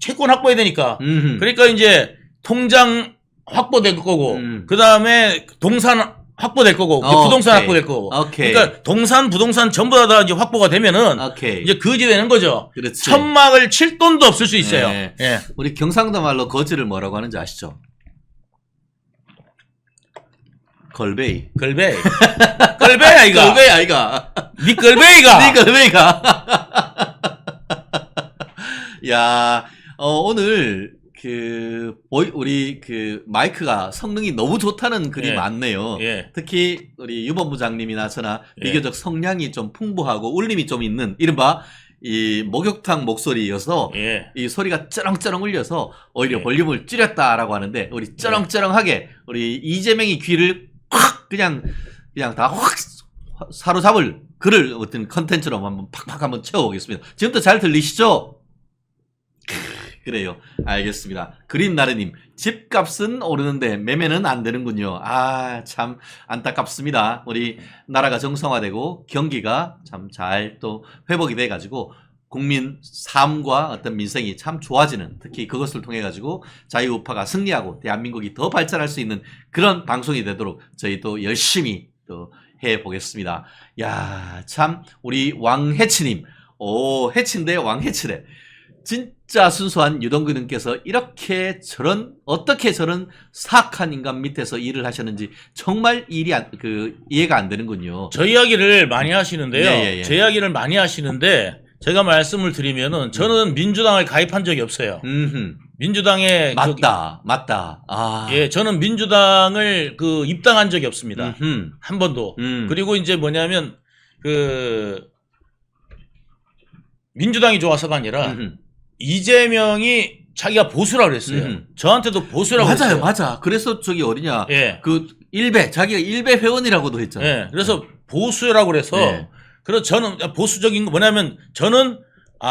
채권 확보해야 되니까. 그러니까 이제 통장 확보될 거고, 그 다음에 동산 확보될 거고, 부동산 확보될 거고. 오케이. 그러니까 동산, 부동산 전부 다 이제 확보가 되면은 오케이. 이제 거지 되는 거죠. 그렇지. 천막을 칠 돈도 없을 수 있어요. 네. 예. 우리 경상도 말로 거지를 뭐라고 하는지 아시죠? 걸베이. 걸베이. 걸베야, 이거. 걸베이 아이가. 니 걸베이가. 네 걸베이가. 야, 오늘 우리 마이크가 성능이 너무 좋다는 글이 예. 많네요. 예. 특히 우리 유본부장님이나 저나 예. 비교적 성량이 좀 풍부하고 울림이 좀 있는 이른바 이 목욕탕 목소리여서 예. 이 소리가 쩌렁쩌렁 울려서 오히려 예. 볼륨을 줄였다라고 하는데 우리 쩌렁쩌렁하게 우리 이재명이 귀를 확 그냥 다 확 사로잡을 그를 어떤 컨텐츠로 한번 팍팍 한번 채워보겠습니다. 지금부터 잘 들리시죠? 그래요. 알겠습니다. 그린나르님, 집값은 오르는데 매매는 안 되는군요. 아, 참 안타깝습니다. 우리 나라가 정상화되고 경기가 참 잘 또 회복이 돼가지고 국민 삶과 어떤 민생이 참 좋아지는, 특히 그것을 통해 가지고 자유우파가 승리하고 대한민국이 더 발전할 수 있는 그런 방송이 되도록 저희도 열심히 또 해보겠습니다. 야, 참 우리 왕해치님, 오, 해치인데 왕해치래. 진짜 순수한 유동규님께서 이렇게 어떻게 저런 사악한 인간 밑에서 일을 하셨는지 정말 이해가 안 되는군요. 저 이야기를 많이 하시는데요. 예. 제 이야기를 많이 하시는데 제가 말씀을 드리면은 저는 민주당을 가입한 적이 없어요. 민주당에 맞다. 아. 예, 저는 민주당을 그 입당한 적이 없습니다. 한 번도. 그리고 이제 뭐냐면 그 민주당이 좋아서가 아니라 이재명이 자기가 보수라고 그랬어요. 저한테도 보수라고 맞아요, 그랬어요. 맞아. 그래서 저기 어디냐. 예. 그 자기가 일베 회원이라고도 했잖아요. 예. 그래서 보수라고 그래서 예. 그래서 저는 보수적인 거 뭐냐면 저는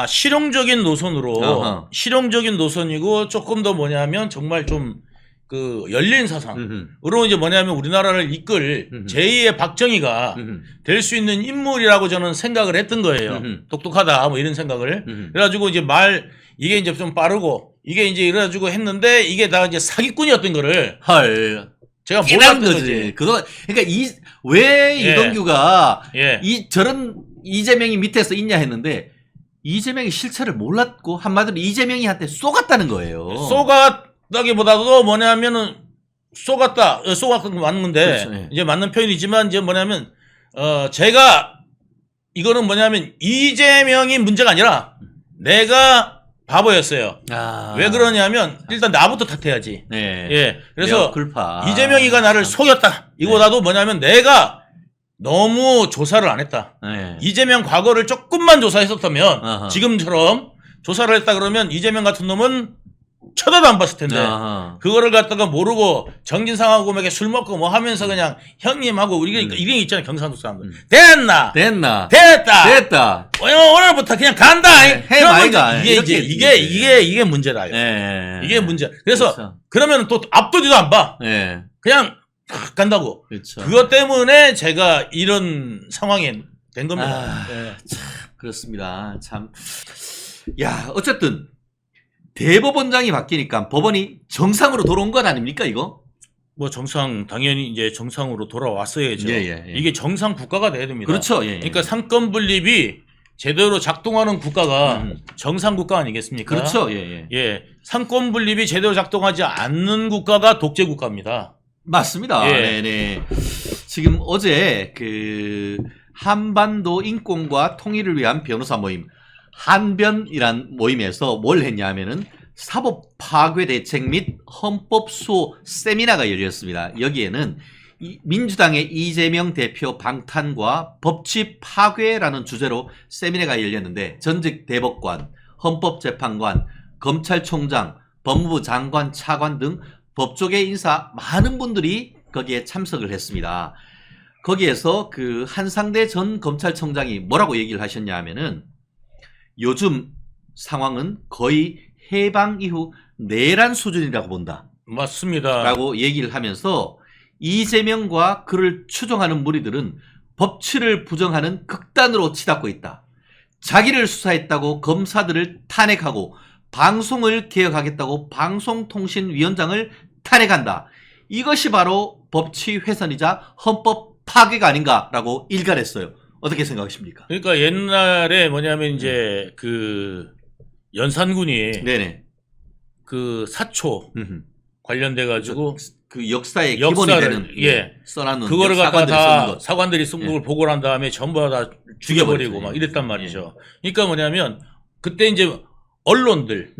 실용적인 노선으로 어허. 실용적인 노선이고 조금 더 뭐냐면 정말 좀 그 열린 사상으로 이제 뭐냐면 우리나라를 이끌 제2의 박정희가 될 수 있는 인물이라고 저는 생각을 했던 거예요. 똑똑하다 뭐 이런 생각을. 그래가지고 이제 이게 이제 좀 빠르고 이게 이제 이래가지고 했는데 이게 다 이제 사기꾼이었던 거를 헐. 제가 깨달은 몰랐던 거지. 거지. 그동안 그러니까 왜 예. 이동규가 예. 저런 이재명이 밑에서 있냐 했는데 이재명이 실체를 몰랐고 한마디로 이재명이한테 쏘갔다는 거예요. 쏘갔다기보다도 뭐냐면은 쏘갔다 맞는 건데 그렇죠, 예. 이제 맞는 표현이지만 이제 뭐냐면 제가 이거는 뭐냐면 이재명이 문제가 아니라 내가 바보였어요. 왜 그러냐면 일단 나부터 탓해야지. 네. 예. 그래서 culpa. 이재명이가 나를 속였다. 이거보다도 뭐냐면 내가 너무 조사를 안 했다. 네. 이재명 과거를 조금만 조사했었다면 아하. 지금처럼 조사를 했다 그러면 이재명 같은 놈은 쳐다도 안 봤을 텐데 아하. 그거를 갖다가 모르고 정진상하고 막 이렇게 술 먹고 뭐 하면서 그냥 형님하고 우리가 이런 게 있잖아요. 경상도 사람들. 됐다. 오늘부터 그냥 간다. 네, 해 그러면 마이가. 이게 이제 이게 문제라요. 네. 이게 문제. 그래서 그렇죠. 그러면 또 앞도 뒤도 안 봐. 네. 그냥 탁 간다고. 그렇죠. 그것 때문에 제가 이런 상황에 된 겁니다. 예. 그렇습니다. 참. 야, 어쨌든 대법원장이 바뀌니까 법원이 정상으로 돌아온 건 아닙니까, 이거? 뭐 당연히 이제 정상으로 돌아왔어야죠. 예. 이게 정상 국가가 돼야 됩니다. 그렇죠. 예. 그러니까 상권 분립이 제대로 작동하는 국가가 정상 국가 아니겠습니까? 그렇죠. 예. 예. 상권 분립이 제대로 작동하지 않는 국가가 독재 국가입니다. 맞습니다. 예. 네네. 지금 어제 그 한반도 인권과 통일을 위한 변호사 모임 한변이란 모임에서 뭘 했냐면은 사법 파괴 대책 및 헌법 수호 세미나가 열렸습니다. 여기에는 민주당의 이재명 대표 방탄과 법치 파괴라는 주제로 세미나가 열렸는데 전직 대법관, 헌법재판관, 검찰총장, 법무부 장관, 차관 등 법조계 인사 많은 분들이 거기에 참석을 했습니다. 거기에서 그 한상대 전 검찰총장이 뭐라고 얘기를 하셨냐 하면은 요즘 상황은 거의 해방 이후 내란 수준이라고 본다. 맞습니다. 라고 얘기를 하면서 이재명과 그를 추종하는 무리들은 법치를 부정하는 극단으로 치닫고 있다. 자기를 수사했다고 검사들을 탄핵하고 방송을 개혁하겠다고 방송통신위원장을 탄핵한다. 이것이 바로 법치 훼손이자 헌법 파괴가 아닌가라고 일갈했어요. 어떻게 생각하십니까? 그러니까 옛날에 뭐냐면 이제 그 연산군이 네네. 그 사초 관련돼 가지고 그 역사의 기본이 되는 써놨는 그거를 갖다 다 사관들이 쓴 걸 예. 보고 난 다음에 전부 다 죽여버리고 막 이랬단 말이죠. 그러니까 뭐냐면 그때 이제 언론들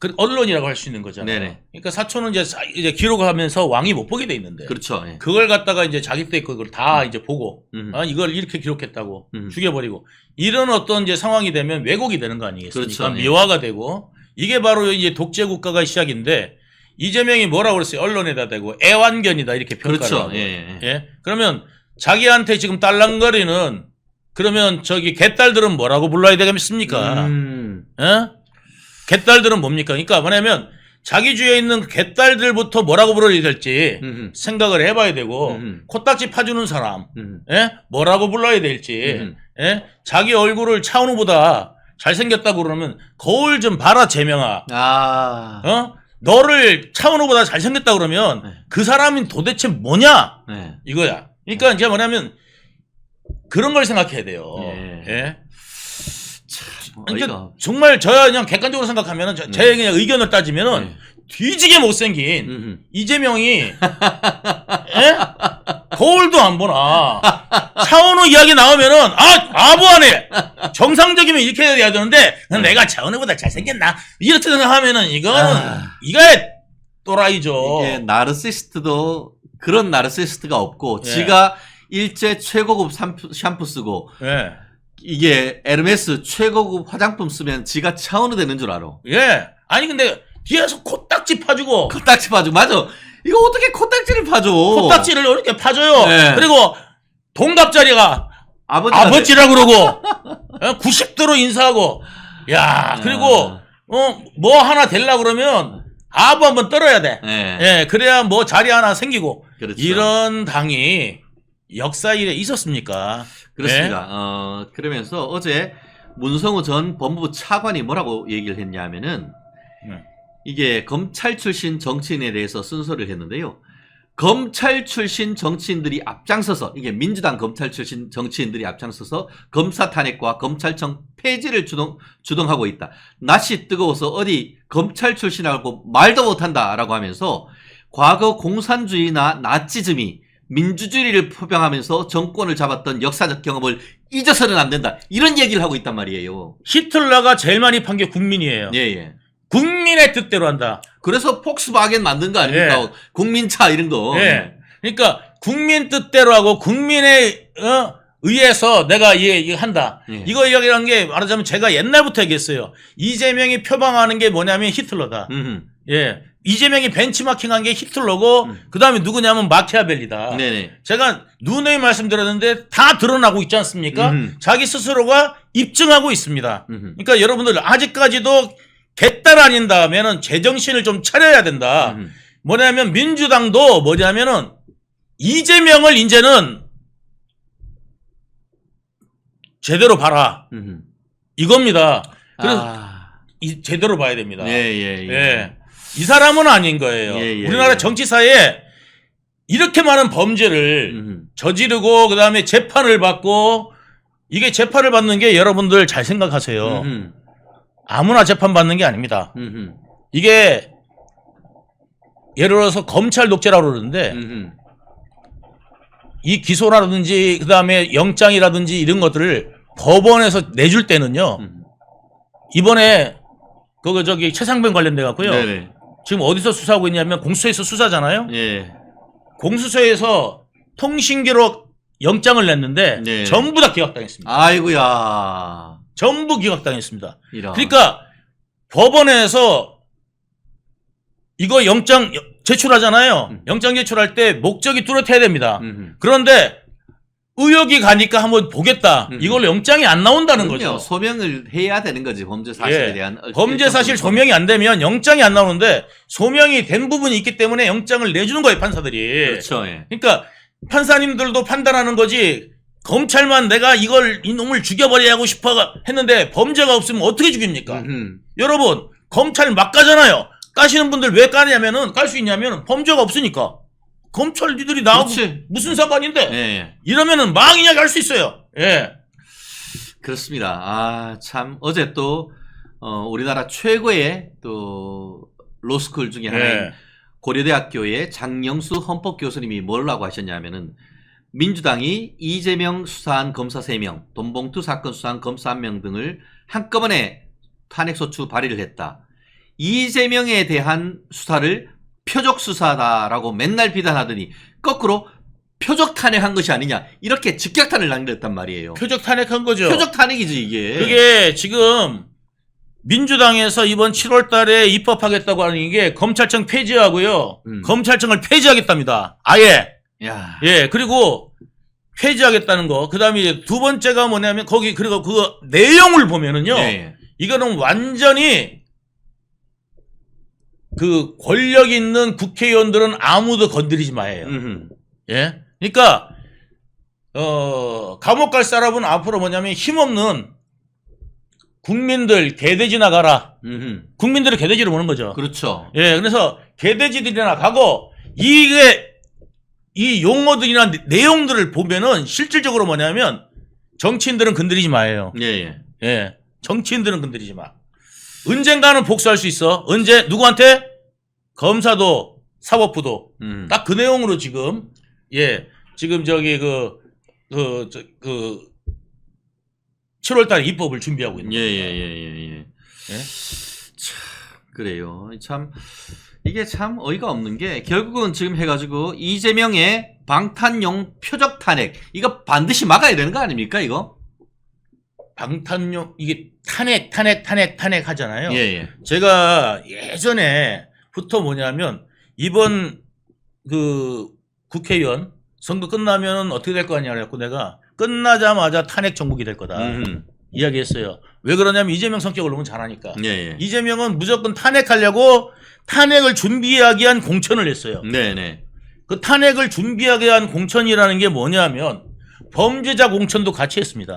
그 언론이라고 할 수 있는 거잖아요. 네네. 그러니까 사초는 이제 기록을 하면서 왕이 못 보게 돼 있는데. 그렇죠. 예. 그걸 갖다가 이제 자기 때 그걸 다 이제 보고 이걸 이렇게 기록했다고 죽여버리고 이런 어떤 이제 상황이 되면 왜곡이 되는 거 아니겠습니까? 그렇죠. 미화가 되고 이게 바로 이제 독재 국가가 시작인데 이재명이 뭐라고 그랬어요? 언론에다 대고 애완견이다 이렇게 평가를 그렇죠. 하고. 예. 예? 그러면 자기한테 지금 딸랑거리는 그러면 저기 개딸들은 뭐라고 불러야 되겠습니까? 예? 개딸들은 뭡니까? 그러니까 뭐냐면 자기 주위에 있는 개딸들부터 뭐라고 불러야 될지 생각을 해봐야 되고 코딱지 파주는 사람 예? 뭐라고 불러야 될지 예? 자기 얼굴을 차은우보다 잘생겼다고 그러면 거울 좀 봐라 재명아. 너를 차은우보다 잘생겼다 그러면 그 사람이 도대체 뭐냐 이거야. 그러니까 이제 뭐냐면 그런 걸 생각해야 돼요. 예? 그러니까 정말 저야 그냥 객관적으로 생각하면은 제 그냥 의견을 따지면은 뒤지게 못생긴 이재명이 예? 거울도 안 보나. 차은우 이야기 나오면은 아부하네. 정상적이면 이렇게 해야 되는데 내가 차은우보다 잘생겼나 이렇게 생각하면은 이거는 이게 또라이죠. 이게 나르시스트도 그런 나르시스트가 없고 예. 지가 일제 최고급 샴푸 쓰고 예. 이게 에르메스 최고급 화장품 쓰면 지가 차은우 되는 줄 알아. 예. 아니 근데 뒤에서 코딱지 파주고 코딱지 파줘. 맞아. 이거 어떻게 코딱지를 파줘? 코딱지를 이렇게 파줘요. 네. 그리고 동갑자리가 아버지라 그러고 90도로 인사하고 야 그리고 뭐 하나 되려고 그러면 아부 한번 떨어야 돼. 네. 예, 그래야 뭐 자리 하나 생기고 그렇죠. 이런 당이 역사일에 있었습니까? 그렇습니다. 그러면서 어제 문성우 전 법무부 차관이 뭐라고 얘기를 했냐면은 이게 검찰 출신 정치인에 대해서 순서를 했는데요. 검찰 출신 정치인들이 앞장서서 이게 민주당 검찰 출신 정치인들이 앞장서서 검사 탄핵과 검찰청 폐지를 주동하고 있다. 낯이 뜨거워서 어디 검찰 출신하고 말도 못한다라고 하면서 과거 공산주의나 나치즘이 민주주의를 표방하면서 정권을 잡았던 역사적 경험을 잊어서는 안 된다. 이런 얘기를 하고 있단 말이에요. 히틀러가 제일 많이 판 게 국민이에요. 예, 예. 국민의 뜻대로 한다. 그래서 폭스바겐 만든 거 아닙니까? 예. 국민차 이런 거. 예. 그러니까 국민 뜻대로 하고 국민의 의해서 내가 이거 한다. 예. 이거 이야기한 게 말하자면 제가 옛날부터 얘기했어요. 이재명이 표방하는 게 뭐냐면 히틀러다. 예. 이재명이 벤치마킹한 게 히틀러고 그다음에 누구냐면 마키아벨리다. 네네. 제가 누누이 말씀드렸는데 다 드러나고 있지 않습니까? 자기 스스로가 입증하고 있습니다. 그러니까 여러분들 아직까지도 개딸 아닌다면은 제정신을 좀 차려야 된다. 뭐냐면 민주당도 뭐냐면은 이재명을 이제는 제대로 봐라. 이겁니다. 그래서 제대로 봐야 됩니다. 예. 이 사람은 아닌 거예요. 예. 우리나라 정치사에 이렇게 많은 범죄를 저지르고 그다음에 재판을 받고 이게 재판을 받는 게 여러분들 잘 생각하세요. 아무나 재판 받는 게 아닙니다. 이게 예를 들어서 검찰 독재라고 그러는데 이 기소라든지 그다음에 영장이라든지 이런 것들을 법원에서 내줄 때는요. 이번에 그거 저기 최상병 관련돼 갖고요. 네네. 지금 어디서 수사하고 있냐면 공수처에서 수사잖아요. 예. 공수처에서 통신기록 영장을 냈는데 네. 전부 다 기각당했습니다. 아이고야. 전부 기각당했습니다. 이런. 그러니까 법원에서 이거 영장 제출하잖아요. 영장 제출할 때 목적이 뚜렷해야 됩니다. 그런데 의혹이 가니까 한번 보겠다. 이걸로 영장이 안 나온다는 그럼요. 거죠. 소명을 해야 되는 거지. 범죄 사실에 예. 대한. 범죄 사실 소명이 안 되면 영장이 안 나오는데 소명이 된 부분이 있기 때문에 영장을 내주는 거예요, 판사들이. 그렇죠. 예. 그러니까 판사님들도 판단하는 거지. 검찰만 내가 이놈을 죽여버려야 하고 싶어 했는데 범죄가 없으면 어떻게 죽입니까? 여러분, 검찰 막 가잖아요. 까시는 분들 왜 까냐면은, 깔 수 있냐면 범죄가 없으니까. 검찰 니들이 나하고 그렇지. 무슨 상관인데? 예. 이러면은 막 이야기 할 수 있어요. 예. 그렇습니다. 참, 어제 또, 우리나라 최고의 또, 로스쿨 중에 하나인 예. 고려대학교의 장영수 헌법교수님이 뭐라고 하셨냐면은, 민주당이 이재명 수사한 검사 3명, 돈봉투 사건 수사한 검사 1명 등을 한꺼번에 탄핵소추 발의를 했다. 이재명에 대한 수사를 표적 수사다라고 맨날 비난하더니 거꾸로 표적 탄핵한 것이 아니냐 이렇게 직격탄을 날렸단 말이에요. 표적 탄핵한 거죠. 표적 탄핵이지 이게. 그게 지금 민주당에서 이번 7월 달에 입법하겠다고 하는 게 검찰청 폐지하고요. 검찰청을 폐지하겠답니다. 아예. 야. 예, 그리고 폐지하겠다는 거. 그 다음에 두 번째가 뭐냐면 거기 그리고 그 내용을 보면은요. 예. 이거는 완전히 그 권력 있는 국회의원들은 아무도 건드리지 마예요. 예. 그러니까 감옥 갈 사람은 앞으로 뭐냐면 힘없는 국민들 개돼지나 가라. 국민들이 개돼지로 보는 거죠. 그렇죠. 예. 그래서 개돼지들이나 가고 이 용어들이나 내용들을 보면은 실질적으로 뭐냐면 정치인들은 건드리지 마예요. 예. 예. 정치인들은 건드리지 마. 언젠가는 복수할 수 있어. 언제? 누구한테? 검사도, 사법부도. 딱 그 내용으로 지금, 예. 지금 저기 7월달에 입법을 준비하고 있는 겁니다. 예. 참 그래요. 참 이게 참 어이가 없는 게 결국은 지금 해가지고 이재명의 방탄용 표적 탄핵 이거 반드시 막아야 되는 거 아닙니까 이거? 방탄용 이게 탄핵 하잖아요. 예. 제가 예전에부터 뭐냐면 이번 그 국회의원 선거 끝나면 어떻게 될 거 아니냐 그래갖고 내가 끝나자마자 탄핵 정국이 될 거다 이야기했어요. 왜 그러냐면 이재명 성격을 너무 잘하니까. 예. 이재명은 무조건 탄핵하려고 탄핵을 준비하기 위한 공천을 했어요. 네네. 그 탄핵을 준비하기 위한 공천이라는 게 뭐냐면 범죄자 공천도 같이 했습니다.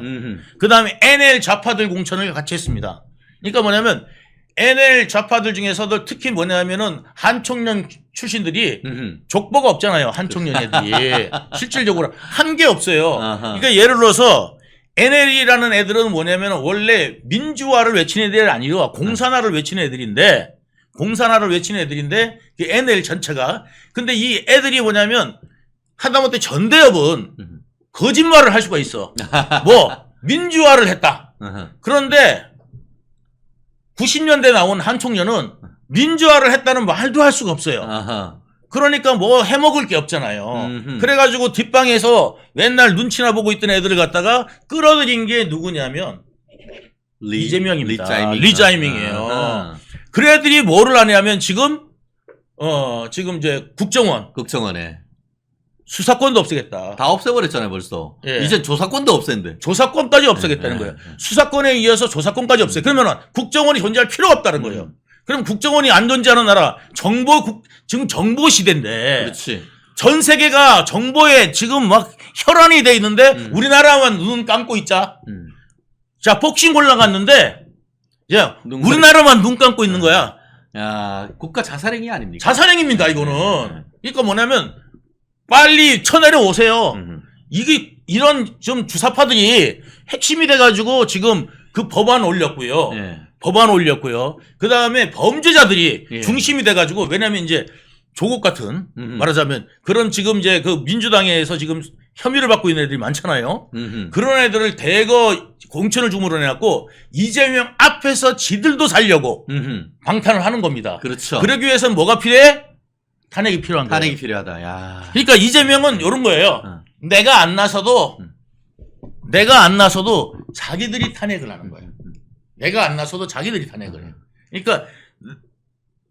그 다음에 NL 좌파들 공천을 같이 했습니다. 그러니까 뭐냐면 NL 좌파들 중에서도 특히 뭐냐면은 한총련 출신들이 족보가 없잖아요. 한총련 애들이. 실질적으로 한 게 없어요. 아하. 그러니까 예를 들어서 NL이라는 애들은 뭐냐면 원래 민주화를 외치는 애들이 아니라 공산화를 외치는 애들인데 그 NL 전체가. 근데 이 애들이 뭐냐면 하다못해 전대협은 거짓말을 할 수가 있어. 뭐 민주화를 했다. 그런데 90년대 나온 한총련은 민주화를 했다는 말도 할 수가 없어요. 아하. 그러니까 뭐 해먹을 게 없잖아요. 그래가지고 뒷방에서 맨날 눈치나 보고 있던 애들을 갖다가 끌어들인 게 누구냐면 이재명입니다. 리자이밍이에요. 그 애들이 뭐를 하냐면 지금 이제 국정원에 수사권도 없애겠다. 다 없애버렸잖아요 벌써. 예. 이제 조사권도 없앤대. 조사권까지 없애겠다는 거예요. 수사권에 이어서 조사권까지 없애. 그러면 국정원이 존재할 필요가 없다는 거예요. 그럼 국정원이 안 존재하는 나라 지금 정보 시대인데. 그렇지. 전 세계가 정보에 지금 막 혈안이 돼 있는데 우리나라만 눈 감고 있자. 자, 복싱 올라갔는데 야, 우리나라만 눈 감고 있는 거야. 야, 국가 자살행위 아닙니까? 자살행위입니다, 이거는. 그러니까 뭐냐면 빨리 쳐내려 오세요. 이게 이런 좀 주사파들이 핵심이 돼가지고 지금 그 법안 올렸고요. 예. 법안 올렸고요. 그 다음에 범죄자들이 예. 중심이 돼가지고 왜냐면 이제 조국 같은 말하자면 그런 지금 이제 그 민주당에서 지금 혐의를 받고 있는 애들이 많잖아요. 그런 애들을 대거 공천을 주문을 해갖고 이재명 앞에서 지들도 살려고 방탄을 하는 겁니다. 그렇죠. 그러기 위해서는 뭐가 필요해? 탄핵이 필요한 거예요. 탄핵이 필요하다. 야. 그러니까 이재명은 이런 거예요. 내가 안 나서도 자기들이 탄핵을 하는 거예요. 내가 안 나서도 자기들이 탄핵을 해요. 그러니까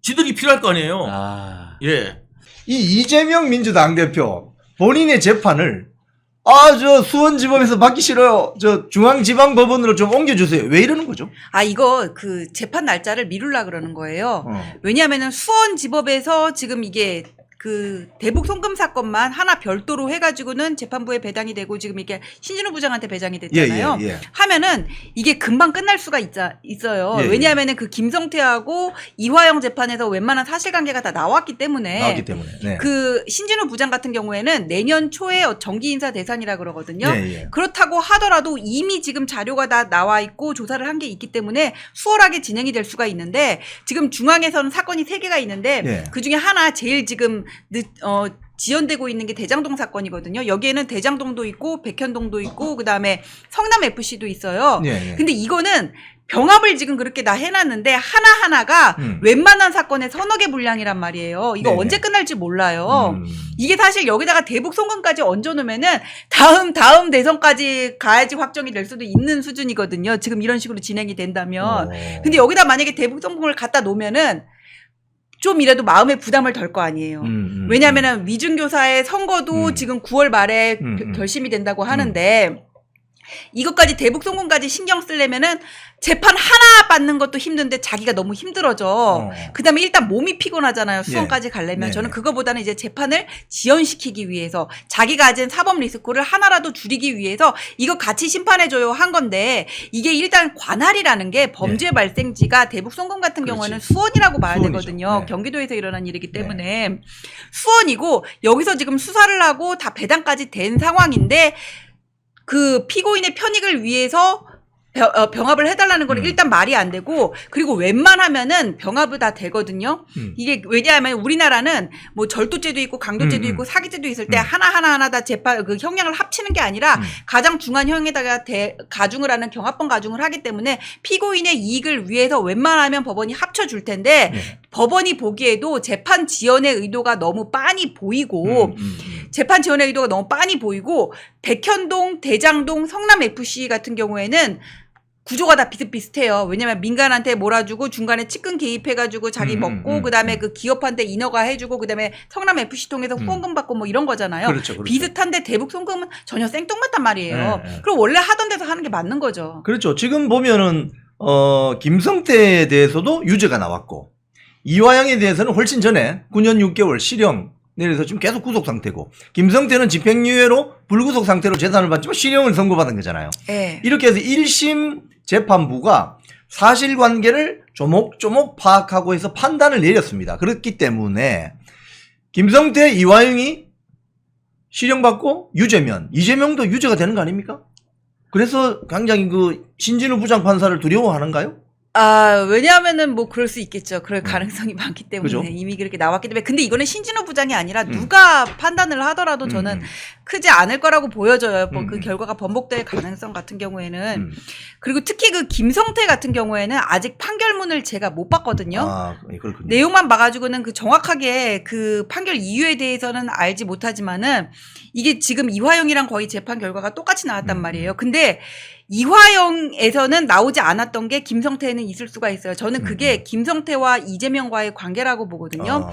지들이 필요할 거 아니에요. 아. 예. 이 이재명 민주당 대표 본인의 재판을 저 수원지법에서 받기 싫어요. 저 중앙지방법원으로 좀 옮겨주세요. 왜 이러는 거죠? 이거 그 재판 날짜를 미루려 그러는 거예요. 왜냐하면은 수원지법에서 지금 이게 그 대북 송금 사건만 하나 별도로 해가지고는 재판부에 배당이 되고 지금 이게 신진우 부장한테 배당이 됐잖아요. 예. 하면은 이게 금방 끝날 수가 있어요. 예. 왜냐하면은 그 김성태하고 이화영 재판에서 웬만한 사실관계가 다 나왔기 때문에. 네. 그 신진우 부장 같은 경우에는 내년 초에 정기 인사 대상이라 그러거든요. 예. 그렇다고 하더라도 이미 지금 자료가 다 나와 있고 조사를 한 게 있기 때문에 수월하게 진행이 될 수가 있는데 지금 중앙에서는 사건이 3개가 있는데 예. 그 중에 하나 제일 지금 지연되고 있는 게 대장동 사건이거든요. 여기에는 대장동도 있고 백현동도 있고 그다음에 성남 FC도 있어요. 예. 근데 이거는 병합을 지금 그렇게 다 해놨는데 하나하나가 웬만한 사건의 서너 개 분량이란 말이에요. 이거 네네. 언제 끝날지 몰라요. 이게 사실 여기다가 대북 송금까지 얹어놓으면은 다음 대선까지 가야지 확정이 될 수도 있는 수준이거든요. 지금 이런 식으로 진행이 된다면. 근데 여기다 만약에 대북 송금을 갖다 놓으면은 좀 이라도 마음의 부담을 덜 거 아니에요. 왜냐하면은 위중교사의 선거도 지금 9월 말에 결심이 된다고 하는데 이것까지 대북 송금까지 신경 쓰려면은 재판 하나 받는 것도 힘든데 자기가 너무 힘들어져. 그다음에 일단 몸이 피곤하잖아요. 수원까지 가려면. 네. 저는 그거보다는 이제 재판을 지연시키기 위해서 자기가 가진 사법 리스크를 하나라도 줄이기 위해서 이거 같이 심판해줘요 한 건데 이게 일단 관할이라는 게 범죄 발생지가 대북 송금 같은 경우에는 수원이라고 봐야 수원이죠. 되거든요. 네. 경기도에서 일어난 일이기 때문에 수원이고 여기서 지금 수사를 하고 다 배당까지 된 상황인데 그 피고인의 편익을 위해서 병합을 해달라는 건 일단 말이 안 되고, 그리고 웬만하면은 병합을 다 되거든요. 이게 왜냐하면 우리나라는 뭐 절도죄도 있고 강도죄도 있고 사기죄도 있을 때 하나 다 재판 그 형량을 합치는 게 아니라 가장 중한 형에다가 가중을 하는 경합범 가중을 하기 때문에 피고인의 이익을 위해서 웬만하면 법원이 합쳐줄 텐데 법원이 보기에도 재판 지연의 의도가 너무 빤히 보이고 재판 지연의 의도가 너무 빤히 보이고 백현동, 대장동, 성남FC 같은 경우에는 구조가 다 비슷비슷해요. 왜냐면 민간한테 몰아주고 중간에 측근 개입해가지고 자기 먹고 그다음에 그 기업한테 인허가 해주고 그다음에 성남FC 통해서 후원금 받고 뭐 이런 거잖아요. 그렇죠. 비슷한데 대북 송금은 전혀 생뚱맞단 말이에요. 그럼 원래 하던 데서 하는 게 맞는 거죠. 그렇죠. 지금 보면은 김성태에 대해서도 유죄가 나왔고 이화영에 대해서는 훨씬 전에 9년 6개월 실형 내려서 지금 계속 구속 상태고 김성태는 집행유예로 불구속 상태로 재산을 받지만 실형을 선고받은 거잖아요. 네. 이렇게 해서 1심 재판부가 사실관계를 조목조목 파악하고 해서 판단을 내렸습니다. 그렇기 때문에 김성태, 이화영이 실형받고 유죄면 이재명도 유죄가 되는 거 아닙니까? 그래서 굉장히 그 신진우 부장판사를 두려워하는가요? 왜냐하면은 뭐 그럴 수 있겠죠. 그럴 가능성이 많기 때문에 그죠? 이미 그렇게 나왔기 때문에. 근데 이거는 신진호 부장이 아니라 누가 판단을 하더라도 저는 크지 않을 거라고 보여져요. 뭐 그 결과가 번복될 가능성 같은 경우에는. 그리고 특히 그 김성태 같은 경우에는 아직 판결문을 제가 못 봤거든요. 그렇군요. 내용만 봐가지고는 그 정확하게 그 판결 이유에 대해서는 알지 못하지만은 이게 지금 이화영이랑 거의 재판 결과가 똑같이 나왔단 말이에요. 근데 이화영에서는 나오지 않았던 게 김성태에는 있을 수가 있어요. 저는 그게 김성태와 이재명과의 관계라고 보거든요.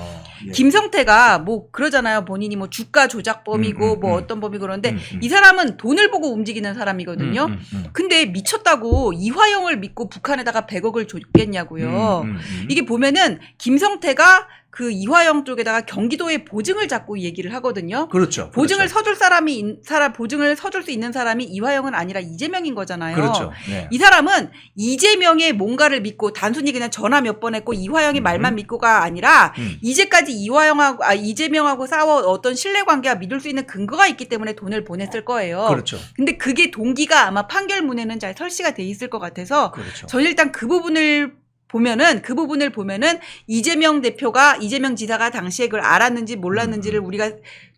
예. 김성태가 뭐 그러잖아요. 본인이 뭐 주가 조작범이고 뭐 어떤 범이고 그런데 이 사람은 돈을 보고 움직이는 사람이거든요. 근데 미쳤다고 이화영을 믿고 북한에다가 100억을 줬겠냐고요. 이게 보면은 김성태가 그 이화영 쪽에다가 경기도에 보증을 잡고 얘기를 하거든요. 그렇죠. 보증을 그렇죠. 서줄 보증을 서줄 수 있는 사람이 이화영은 아니라 이재명인 거잖아요. 그렇죠. 네. 이 사람은 이재명의 뭔가를 믿고 단순히 그냥 전화 몇 번 했고 이화영의 말만 믿고가 아니라 이제까지 이재명하고 싸워 어떤 신뢰관계와 믿을 수 있는 근거가 있기 때문에 돈을 보냈을 거예요. 그렇죠. 근데 그게 동기가 아마 판결문에는 잘 설치가 돼 있을 것 같아서 그렇죠. 저는 일단 그 부분을 보면은 이재명 지사가 당시에 그걸 알았는지 몰랐는지를 우리가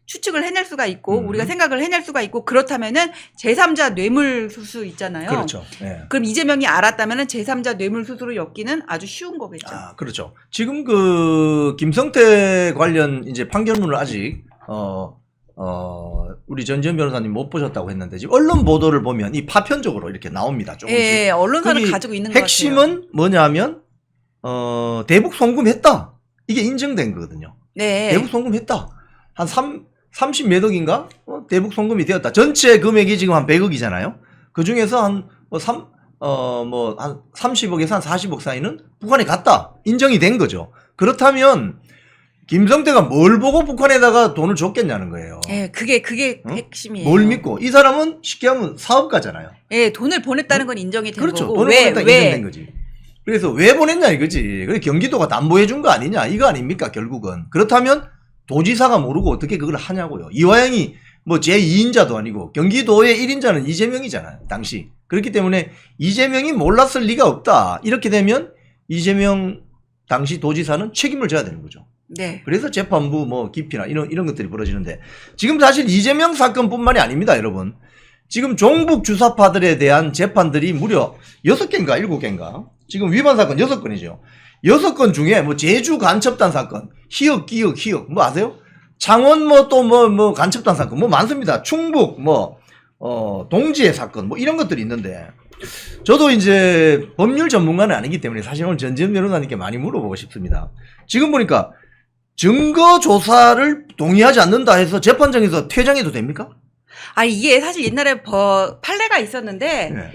추측을 해낼 수가 있고 우리가 생각을 해낼 수가 있고 그렇다면은 제3자 뇌물수수 있잖아요. 그렇죠. 네. 그럼 이재명이 알았다면은 제3자 뇌물수수로 엮기는 아주 쉬운 거겠죠. 그렇죠. 지금 그 김성태 관련 이제 판결문을 아직 우리 전지현 변호사님 못 보셨다고 했는데 지금 언론 보도를 보면 이 파편적으로 이렇게 나옵니다. 조금씩. 예, 언론사는 거기 가지고 있는 것 같아요. 핵심은 뭐냐면 대북 송금했다. 이게 인정된 거거든요. 네. 대북 송금했다. 한 30 몇 억인가? 대북 송금이 되었다. 전체 금액이 지금 한 100억이잖아요. 그 중에서 한 30억에서 한 40억 사이는 북한에 갔다. 인정이 된 거죠. 그렇다면 김성태가 뭘 보고 북한에다가 돈을 줬겠냐는 거예요. 예, 그게 핵심이에요. 뭘 믿고? 이 사람은 쉽게 하면 사업가잖아요. 예, 돈을 보냈다는 건 인정이 된 그렇죠. 거고. 돈을 보냈다 인정된 거지. 그래서 왜 보냈냐 이거지. 그래 경기도가 담보해 준 거 아니냐 이거 아닙니까 결국은. 그렇다면 도지사가 모르고 어떻게 그걸 하냐고요. 이화영이 뭐 제2인자도 아니고 경기도의 1인자는 이재명이잖아요. 당시. 그렇기 때문에 이재명이 몰랐을 리가 없다. 이렇게 되면 이재명 당시 도지사는 책임을 져야 되는 거죠. 네. 그래서 재판부 뭐 기피나 이런 것들이 벌어지는데 지금 사실 이재명 사건뿐만이 아닙니다, 여러분. 지금 종북 주사파들에 대한 재판들이 무려 6개인가 7개인가 지금 위반 사건 6건이죠. 6건 중에 뭐 제주 간첩단 사건, 희역 뭐 아세요? 창원 뭐 또 뭐 간첩단 사건 뭐 많습니다. 충북 뭐 동지의 사건 뭐 이런 것들이 있는데 저도 이제 법률 전문가는 아니기 때문에 사실 오늘 전지현 변호사님께 많이 물어보고 싶습니다. 지금 보니까 증거 조사를 동의하지 않는다 해서 재판장에서 퇴장해도 됩니까? 이게 사실 옛날에 판례가 있었는데 네.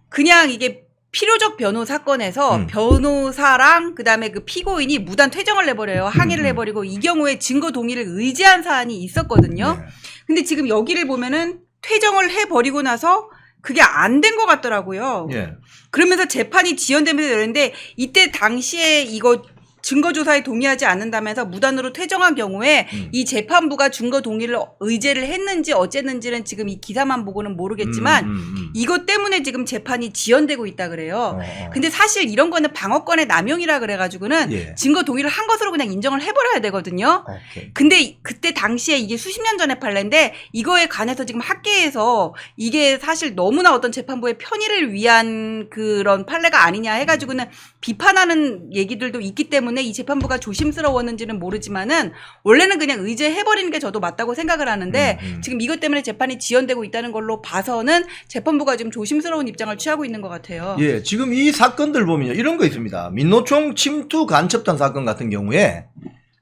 그냥 이게 필요적 변호 사건에서 변호사랑 그다음에 그 피고인이 무단 퇴정을 내버려요. 항의를 해버리고 이 경우에 증거 동의를 의지한 사안이 있었거든요. 네. 근데 지금 여기를 보면은 퇴정을 해버리고 나서 그게 안 된 것 같더라고요. 예. 그러면서 재판이 지연되면서 이러는데 이때 당시에 이거 증거조사에 동의하지 않는다면서 무단으로 퇴정한 경우에 이 재판부가 증거 동의를 의제를 했는지 어쨌는지는 지금 이 기사만 보고는 모르겠지만 이것 때문에 지금 재판이 지연되고 있다 그래요. 근데 사실 이런 거는 방어권의 남용이라 그래가지고는 예. 증거 동의를 한 것으로 그냥 인정을 해버려야 되거든요. 오케이. 근데 그때 당시에 이게 수십 년 전의 판례인데 이거에 관해서 지금 학계에서 이게 사실 너무나 어떤 재판부의 편의를 위한 그런 판례가 아니냐 해가지고는 비판하는 얘기들도 있기 때문에 이 재판부가 조심스러웠는지는 모르지만은 원래는 그냥 의제해버리는 게 저도 맞다고 생각을 하는데 지금 이것 때문에 재판이 지연되고 있다는 걸로 봐서는 재판부가 좀 조심스러운 입장을 취하고 있는 것 같아요. 예, 지금 이 사건들 보면요. 이런 거 있습니다. 민노총 침투 간첩단 사건 같은 경우에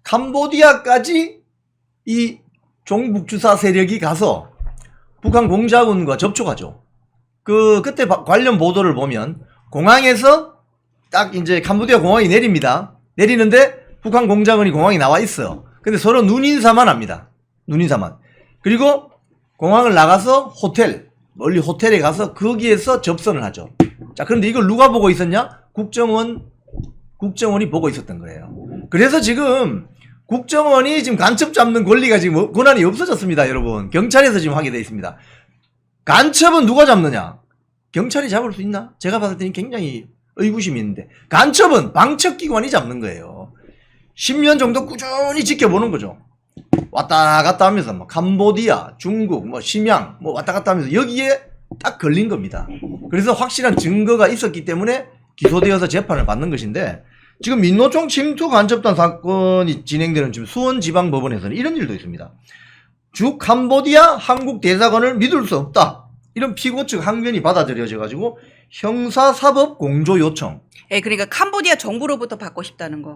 캄보디아까지 이 종북주사 세력이 가서 북한 공작원과 접촉하죠. 그때 관련 보도를 보면 공항에서 딱 이제 캄보디아 공항이 내립니다. 내리는데 북한 공작원이 공항에 나와 있어요. 근데 서로 눈인사만 합니다. 눈인사만. 그리고 공항을 나가서 호텔, 멀리 호텔에 가서 거기에서 접선을 하죠. 자, 그런데 이걸 누가 보고 있었냐? 국정원이 보고 있었던 거예요. 그래서 지금 국정원이 지금 간첩 잡는 권리가 지금 권한이 없어졌습니다, 여러분. 경찰에서 지금 하게 돼 있습니다. 간첩은 누가 잡느냐? 경찰이 잡을 수 있나? 제가 봤을 때는 굉장히 의구심이 있는데 간첩은 방첩기관이 잡는 거예요. 10년 정도 꾸준히 지켜보는 거죠. 왔다 갔다 하면서 뭐 캄보디아, 중국, 뭐 심양 뭐 왔다 갔다 하면서 여기에 딱 걸린 겁니다. 그래서 확실한 증거가 있었기 때문에 기소되어서 재판을 받는 것인데 지금 민노총 침투 간첩단 사건이 진행되는 지금 수원지방법원에서는 이런 일도 있습니다. 주 캄보디아 한국 대사관을 믿을 수 없다. 이런 피고 측 항변이 받아들여져 가지고 형사사법 공조 요청. 예, 그러니까 캄보디아 정부로부터 받고 싶다는 거.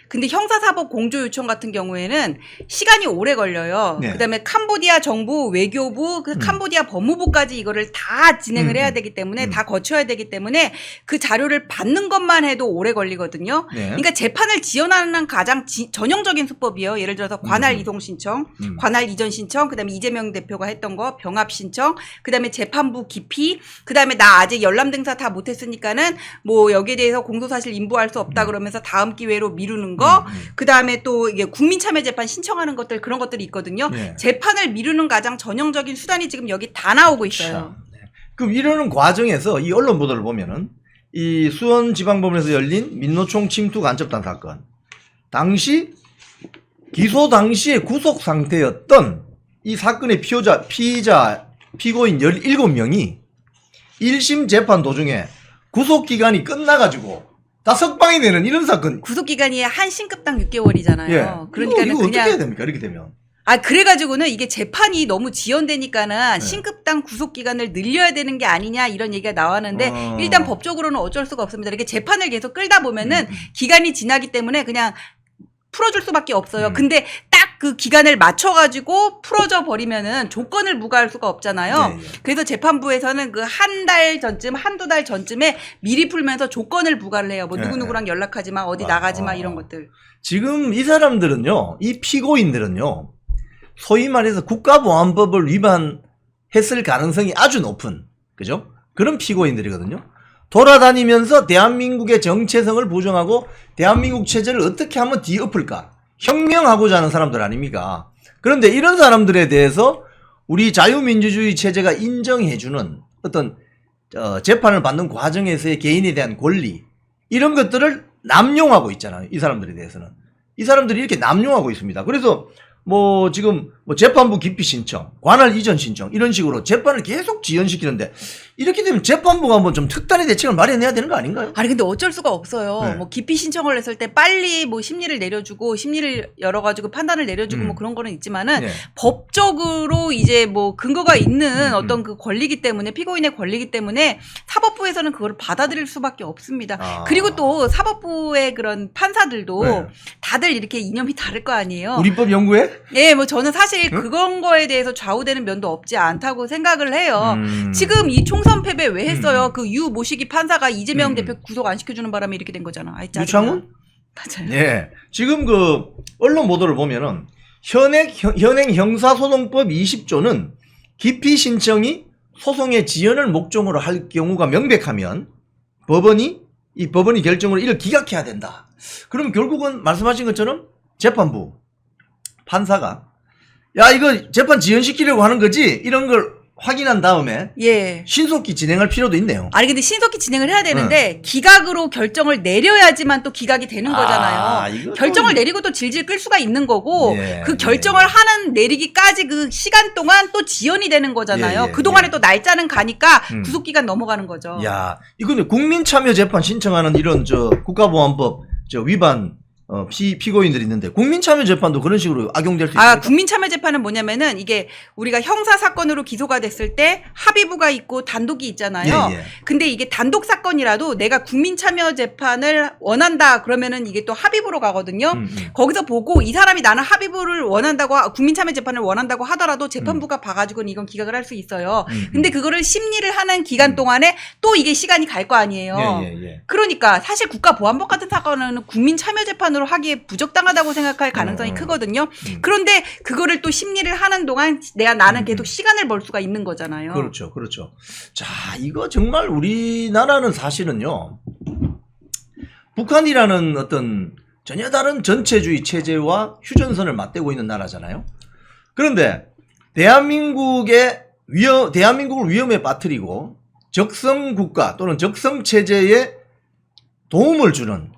근데 형사사법 공조 요청 같은 경우에는 시간이 오래 걸려요. 네. 그다음에 캄보디아 정부, 외교부, 그 캄보디아 법무부까지 이거를 다 진행을 해야 되기 때문에 다 거쳐야 되기 때문에 그 자료를 받는 것만 해도 오래 걸리거든요. 네. 그러니까 재판을 지연하는 가장 전형적인 수법이요. 예를 들어서 관할 이동 신청, 관할 이전 신청, 그다음에 이재명 대표가 했던 거 병합 신청, 그다음에 재판부 기피, 그다음에 나 아직 열람 등사 다 못했으니까는 뭐 여기에 대해서 공소사실 인부할 수 없다 그러면서 다음 기회로 미루는 거, 그다음에 또 이게 국민참여재판 신청하는 것들 그런 것들이 있거든요. 네. 재판을 미루는 가장 전형적인 수단이 지금 여기 다 나오고 있어요. 그럼 이러는 과정에서 이 언론 보도를 보면은 이 수원지방법원에서 열린 민노총 침투 간첩단 사건 당시 기소 당시에 구속 상태였던 이 사건의 피고인 17명이 1심 재판 도중에 구속기간이 끝나가지고 다 석방이 되는 이런 사건. 구속기간이 한 신급당 6개월이잖아요. 예. 그러니까 이거 그냥 어떻게 해야 됩니까? 이렇게 되면. 그래가지고는 이게 재판이 너무 지연되니까는 신급당 구속기간을 늘려야 되는 게 아니냐 이런 얘기가 나왔는데 일단 법적으로는 어쩔 수가 없습니다. 이렇게 재판을 계속 끌다 보면은 기간이 지나기 때문에 그냥 풀어줄 수밖에 없어요. 근데 딱 그 기간을 맞춰가지고 풀어져 버리면은 조건을 부과할 수가 없잖아요. 네, 네. 그래서 재판부에서는 그 한 달 전쯤, 한두 달 전쯤에 미리 풀면서 조건을 부과를 해요. 뭐 네, 누구누구랑 연락하지 마, 어디 나가지 마 이런 것들. 지금 이 사람들은요, 이 피고인들은요, 소위 말해서 국가보안법을 위반했을 가능성이 아주 높은, 그죠? 그런 피고인들이거든요. 돌아다니면서 대한민국의 정체성을 부정하고 대한민국 체제를 어떻게 하면 뒤엎을까? 혁명하고자 하는 사람들 아닙니까? 그런데 이런 사람들에 대해서 우리 자유민주주의 체제가 인정해주는 어떤 재판을 받는 과정에서의 개인에 대한 권리 이런 것들을 남용하고 있잖아요. 이 사람들에 대해서는. 이 사람들이 이렇게 남용하고 있습니다. 그래서 뭐 지금 뭐 재판부 기피 신청, 관할 이전 신청 이런 식으로 재판을 계속 지연시키는데 이렇게 되면 재판부가 한번 좀 특단의 대책을 마련해야 되는 거 아닌가요? 아니 근데 어쩔 수가 없어요. 네. 뭐 기피 신청을 했을 때 빨리 뭐 심리를 내려주고 심리를 열어가지고 판단을 내려주고 뭐 그런 거는 있지만은 네. 법적으로 이제 뭐 근거가 있는 어떤 그 권리기 때문에 피고인의 권리기 때문에 사법부에서는 그걸 받아들일 수밖에 없습니다. 아. 그리고 또 사법부의 그런 판사들도 네. 다들 이렇게 이념이 다를 거 아니에요. 우리법 연구회? 예, 뭐 저는 사실 그런 거에 대해서 좌우되는 면도 없지 않다고 생각을 해요. 지금 이 총선 패배 왜 했어요? 그 유 모시기 판사가 이재명 대표 구속 안 시켜주는 바람에 이렇게 된 거잖아. 아이, 짜증나. 유창훈? 맞아요. 네. 지금 그 언론 보도를 보면은 현행 형사소송법 20조는 기피 신청이 소송의 지연을 목적으로 할 경우가 명백하면 법원이 이 법원이 결정을 이를 기각해야 된다. 그럼 결국은 말씀하신 것처럼 재판부 판사가 야 이거 재판 지연시키려고 하는 거지 이런 걸 확인한 다음에 예. 신속히 진행할 필요도 있네요. 아니 근데 신속히 진행을 해야 되는데 기각으로 결정을 내려야지만 또 기각이 되는 거잖아요. 이거 결정을 내리고 또 질질 끌 수가 있는 거고 예, 그 결정을 하는 내리기까지 그 시간 동안 또 지연이 되는 거잖아요. 예, 예, 그 동안에 예. 또 날짜는 가니까 음. 구속 기간 넘어가는 거죠. 야, 이거는 국민참여재판 신청하는 이런 국가보안법 위반 피고인들이 있는데 국민참여재판도 그런 식으로 악용될 수 있습니까? 국민참여재판은 뭐냐면은 이게 우리가 형사 사건으로 기소가 됐을 때 합의부가 있고 단독이 있잖아요. 예, 예. 근데 이게 단독 사건이라도 내가 국민참여재판을 원한다 그러면은 이게 또 합의부로 가거든요. 거기서 보고 이 사람이 나는 합의부를 원한다고 국민참여재판을 원한다고 하더라도 재판부가 봐가지고는 이건 기각을 할 수 있어요. 근데 그거를 심리를 하는 기간 동안에 또 이게 시간이 갈 거 아니에요. 예. 그러니까 사실 국가보안법 같은 사건은 국민참여재판으로 하기에 부적당하다고 생각할 가능성이 크거든요. 그런데 그거를 또 심리를 하는 동안 나는 계속 시간을 벌 수가 있는 거잖아요. 그렇죠. 자, 이거 정말 우리나라는 사실은요, 북한이라는 어떤 전혀 다른 전체주의 체제와 휴전선을 맞대고 있는 나라잖아요. 그런데 대한민국을 위험에 빠뜨리고 적성 국가 또는 적성 체제에 도움을 주는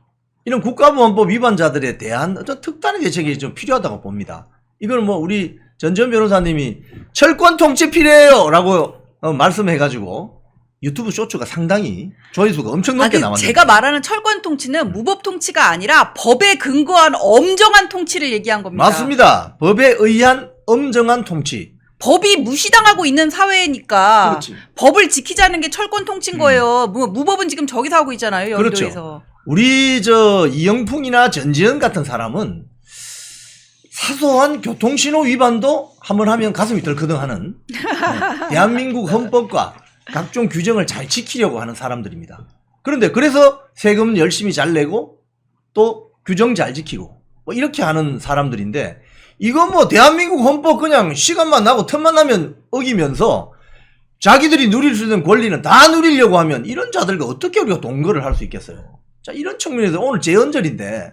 이런 국가보안법 위반자들에 대한 어떤 특단의 대책이 좀 필요하다고 봅니다. 이걸 뭐 우리 전지현 변호사님이 철권 통치 필요해요라고 말씀해가지고 유튜브 쇼츠가 상당히 조회수가 엄청 높게 나왔는데 제가 말하는 철권 통치는 무법 통치가 아니라 법에 근거한 엄정한 통치를 얘기한 겁니다. 맞습니다. 법에 의한 엄정한 통치. 법이 무시당하고 있는 사회니까 그렇지. 법을 지키자는 게 철권 통치인 거예요. 무법은 지금 저기서 하고 있잖아요. 여의도에서. 그렇죠. 우리 이영풍이나 전지현 같은 사람은 사소한 교통신호 위반도 한번 하면 가슴이 덜커덩하는 대한민국 헌법과 각종 규정을 잘 지키려고 하는 사람들입니다. 그런데 그래서 세금 열심히 잘 내고 또 규정 잘 지키고 뭐 이렇게 하는 사람들인데 이건 뭐 대한민국 헌법 그냥 시간만 나고 틈만 나면 어기면서 자기들이 누릴 수 있는 권리는 다 누리려고 하면 이런 자들과 어떻게 우리가 동거를 할 수 있겠어요. 자, 이런 측면에서 오늘 재헌절인데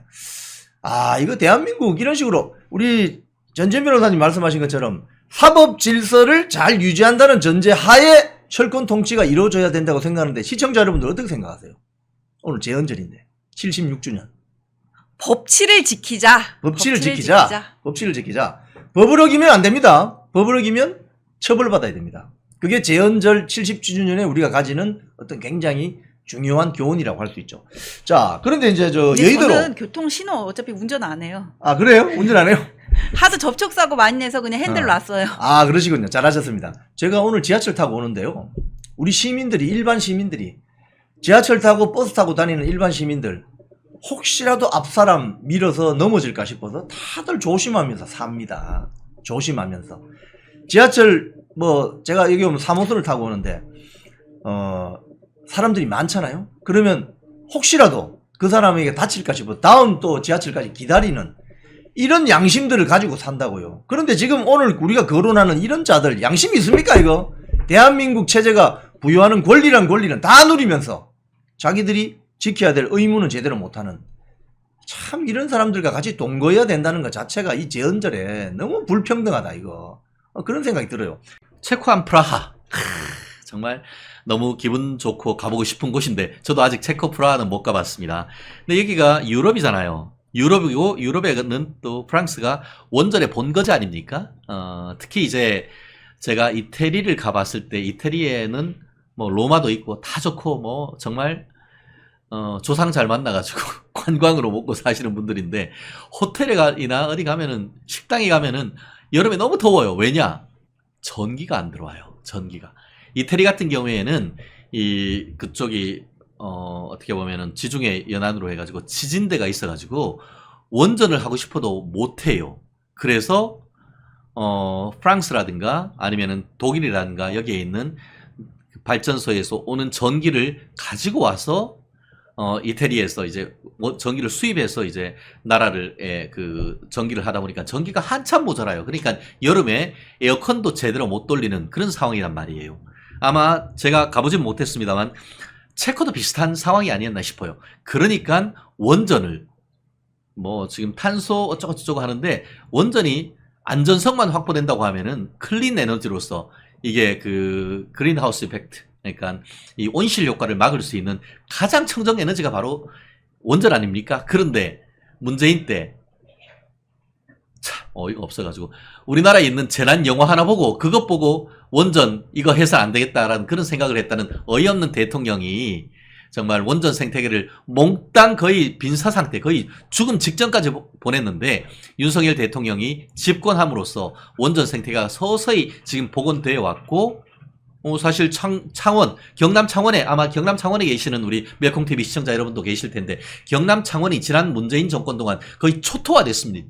이거 대한민국 이런 식으로 우리 전지현 변호사님 말씀하신 것처럼 사법 질서를 잘 유지한다는 전제 하에 철권 통치가 이루어져야 된다고 생각하는데 시청자 여러분들 어떻게 생각하세요? 오늘 재헌절인데 76주년 법치를 지키자. 법치를 지키자. 법을 어기면 안 됩니다. 법을 어기면 처벌받아야 됩니다. 그게 재헌절 70주년에 우리가 가지는 어떤 굉장히 중요한 교훈이라고 할 수 있죠. 자, 그런데 이제 여의도로. 저는 교통 신호 어차피 운전 안 해요. 그래요? 운전 안 해요? 하도 접촉사고 많이 내서 그냥 핸들 놨어요. 그러시군요. 잘하셨습니다. 제가 오늘 지하철 타고 오는데요. 우리 일반 시민들이 지하철 타고 버스 타고 다니는 일반 시민들 혹시라도 앞 사람 밀어서 넘어질까 싶어서 다들 조심하면서 삽니다. 조심하면서. 지하철 제가 여기 오면 3호선을 타고 오는데 사람들이 많잖아요. 그러면 혹시라도 그 사람에게 다칠까 싶어 다음 또 지하철까지 기다리는 이런 양심들을 가지고 산다고요. 그런데 지금 오늘 우리가 거론하는 이런 자들 양심이 있습니까 이거? 대한민국 체제가 부여하는 권리는 다 누리면서 자기들이 지켜야 될 의무는 제대로 못하는 참 이런 사람들과 같이 동거해야 된다는 것 자체가 이 재헌절에 너무 불평등하다 이거. 그런 생각이 들어요. 체코한 프라하. 정말 너무 기분 좋고 가보고 싶은 곳인데 저도 아직 체코 프라하는 못 가봤습니다. 근데 여기가 유럽이잖아요. 유럽이고 유럽에는 또 프랑스가 원전의 본거지 아닙니까? 특히 이제 제가 이태리를 가봤을 때 이태리에는 뭐 로마도 있고 다 좋고 뭐 정말 조상 잘 만나가지고 관광으로 먹고 사시는 분들인데 호텔이나 어디 가면은 식당에 가면은 여름에 너무 더워요. 왜냐? 전기가 안 들어와요. 전기가. 이태리 같은 경우에는 그쪽이 어떻게 보면은 지중해 연안으로 해가지고 지진대가 있어가지고 원전을 하고 싶어도 못해요. 그래서 프랑스라든가 아니면은 독일이라든가 여기에 있는 발전소에서 오는 전기를 가지고 와서 이태리에서 이제 전기를 수입해서 이제 나라를 그 전기를 하다 보니까 전기가 한참 모자라요. 그러니까 여름에 에어컨도 제대로 못 돌리는 그런 상황이란 말이에요. 아마 제가 가보진 못했습니다만 체코도 비슷한 상황이 아니었나 싶어요. 그러니까 원전을 뭐 지금 탄소 어쩌고저쩌고 하는데 원전이 안전성만 확보된다고 하면은 클린 에너지로서 이게 그 그린하우스 이펙트, 그러니까 이 온실 효과를 막을 수 있는 가장 청정 에너지가 바로 원전 아닙니까? 그런데 문재인 때 참 어이가 없어가지고 우리나라에 있는 재난 영화 하나 보고 그것 보고 원전 이거 해서 안 되겠다라는 그런 생각을 했다는 어이없는 대통령이 정말 원전 생태계를 몽땅 거의 빈사 상태, 거의 죽음 직전까지 보냈는데 윤석열 대통령이 집권함으로써 원전 생태계가 서서히 지금 복원되어 왔고 사실 창원, 경남 창원에 아마 경남 창원에 계시는 우리 멜콩TV 시청자 여러분도 계실 텐데 경남 창원이 지난 문재인 정권 동안 거의 초토화됐습니다.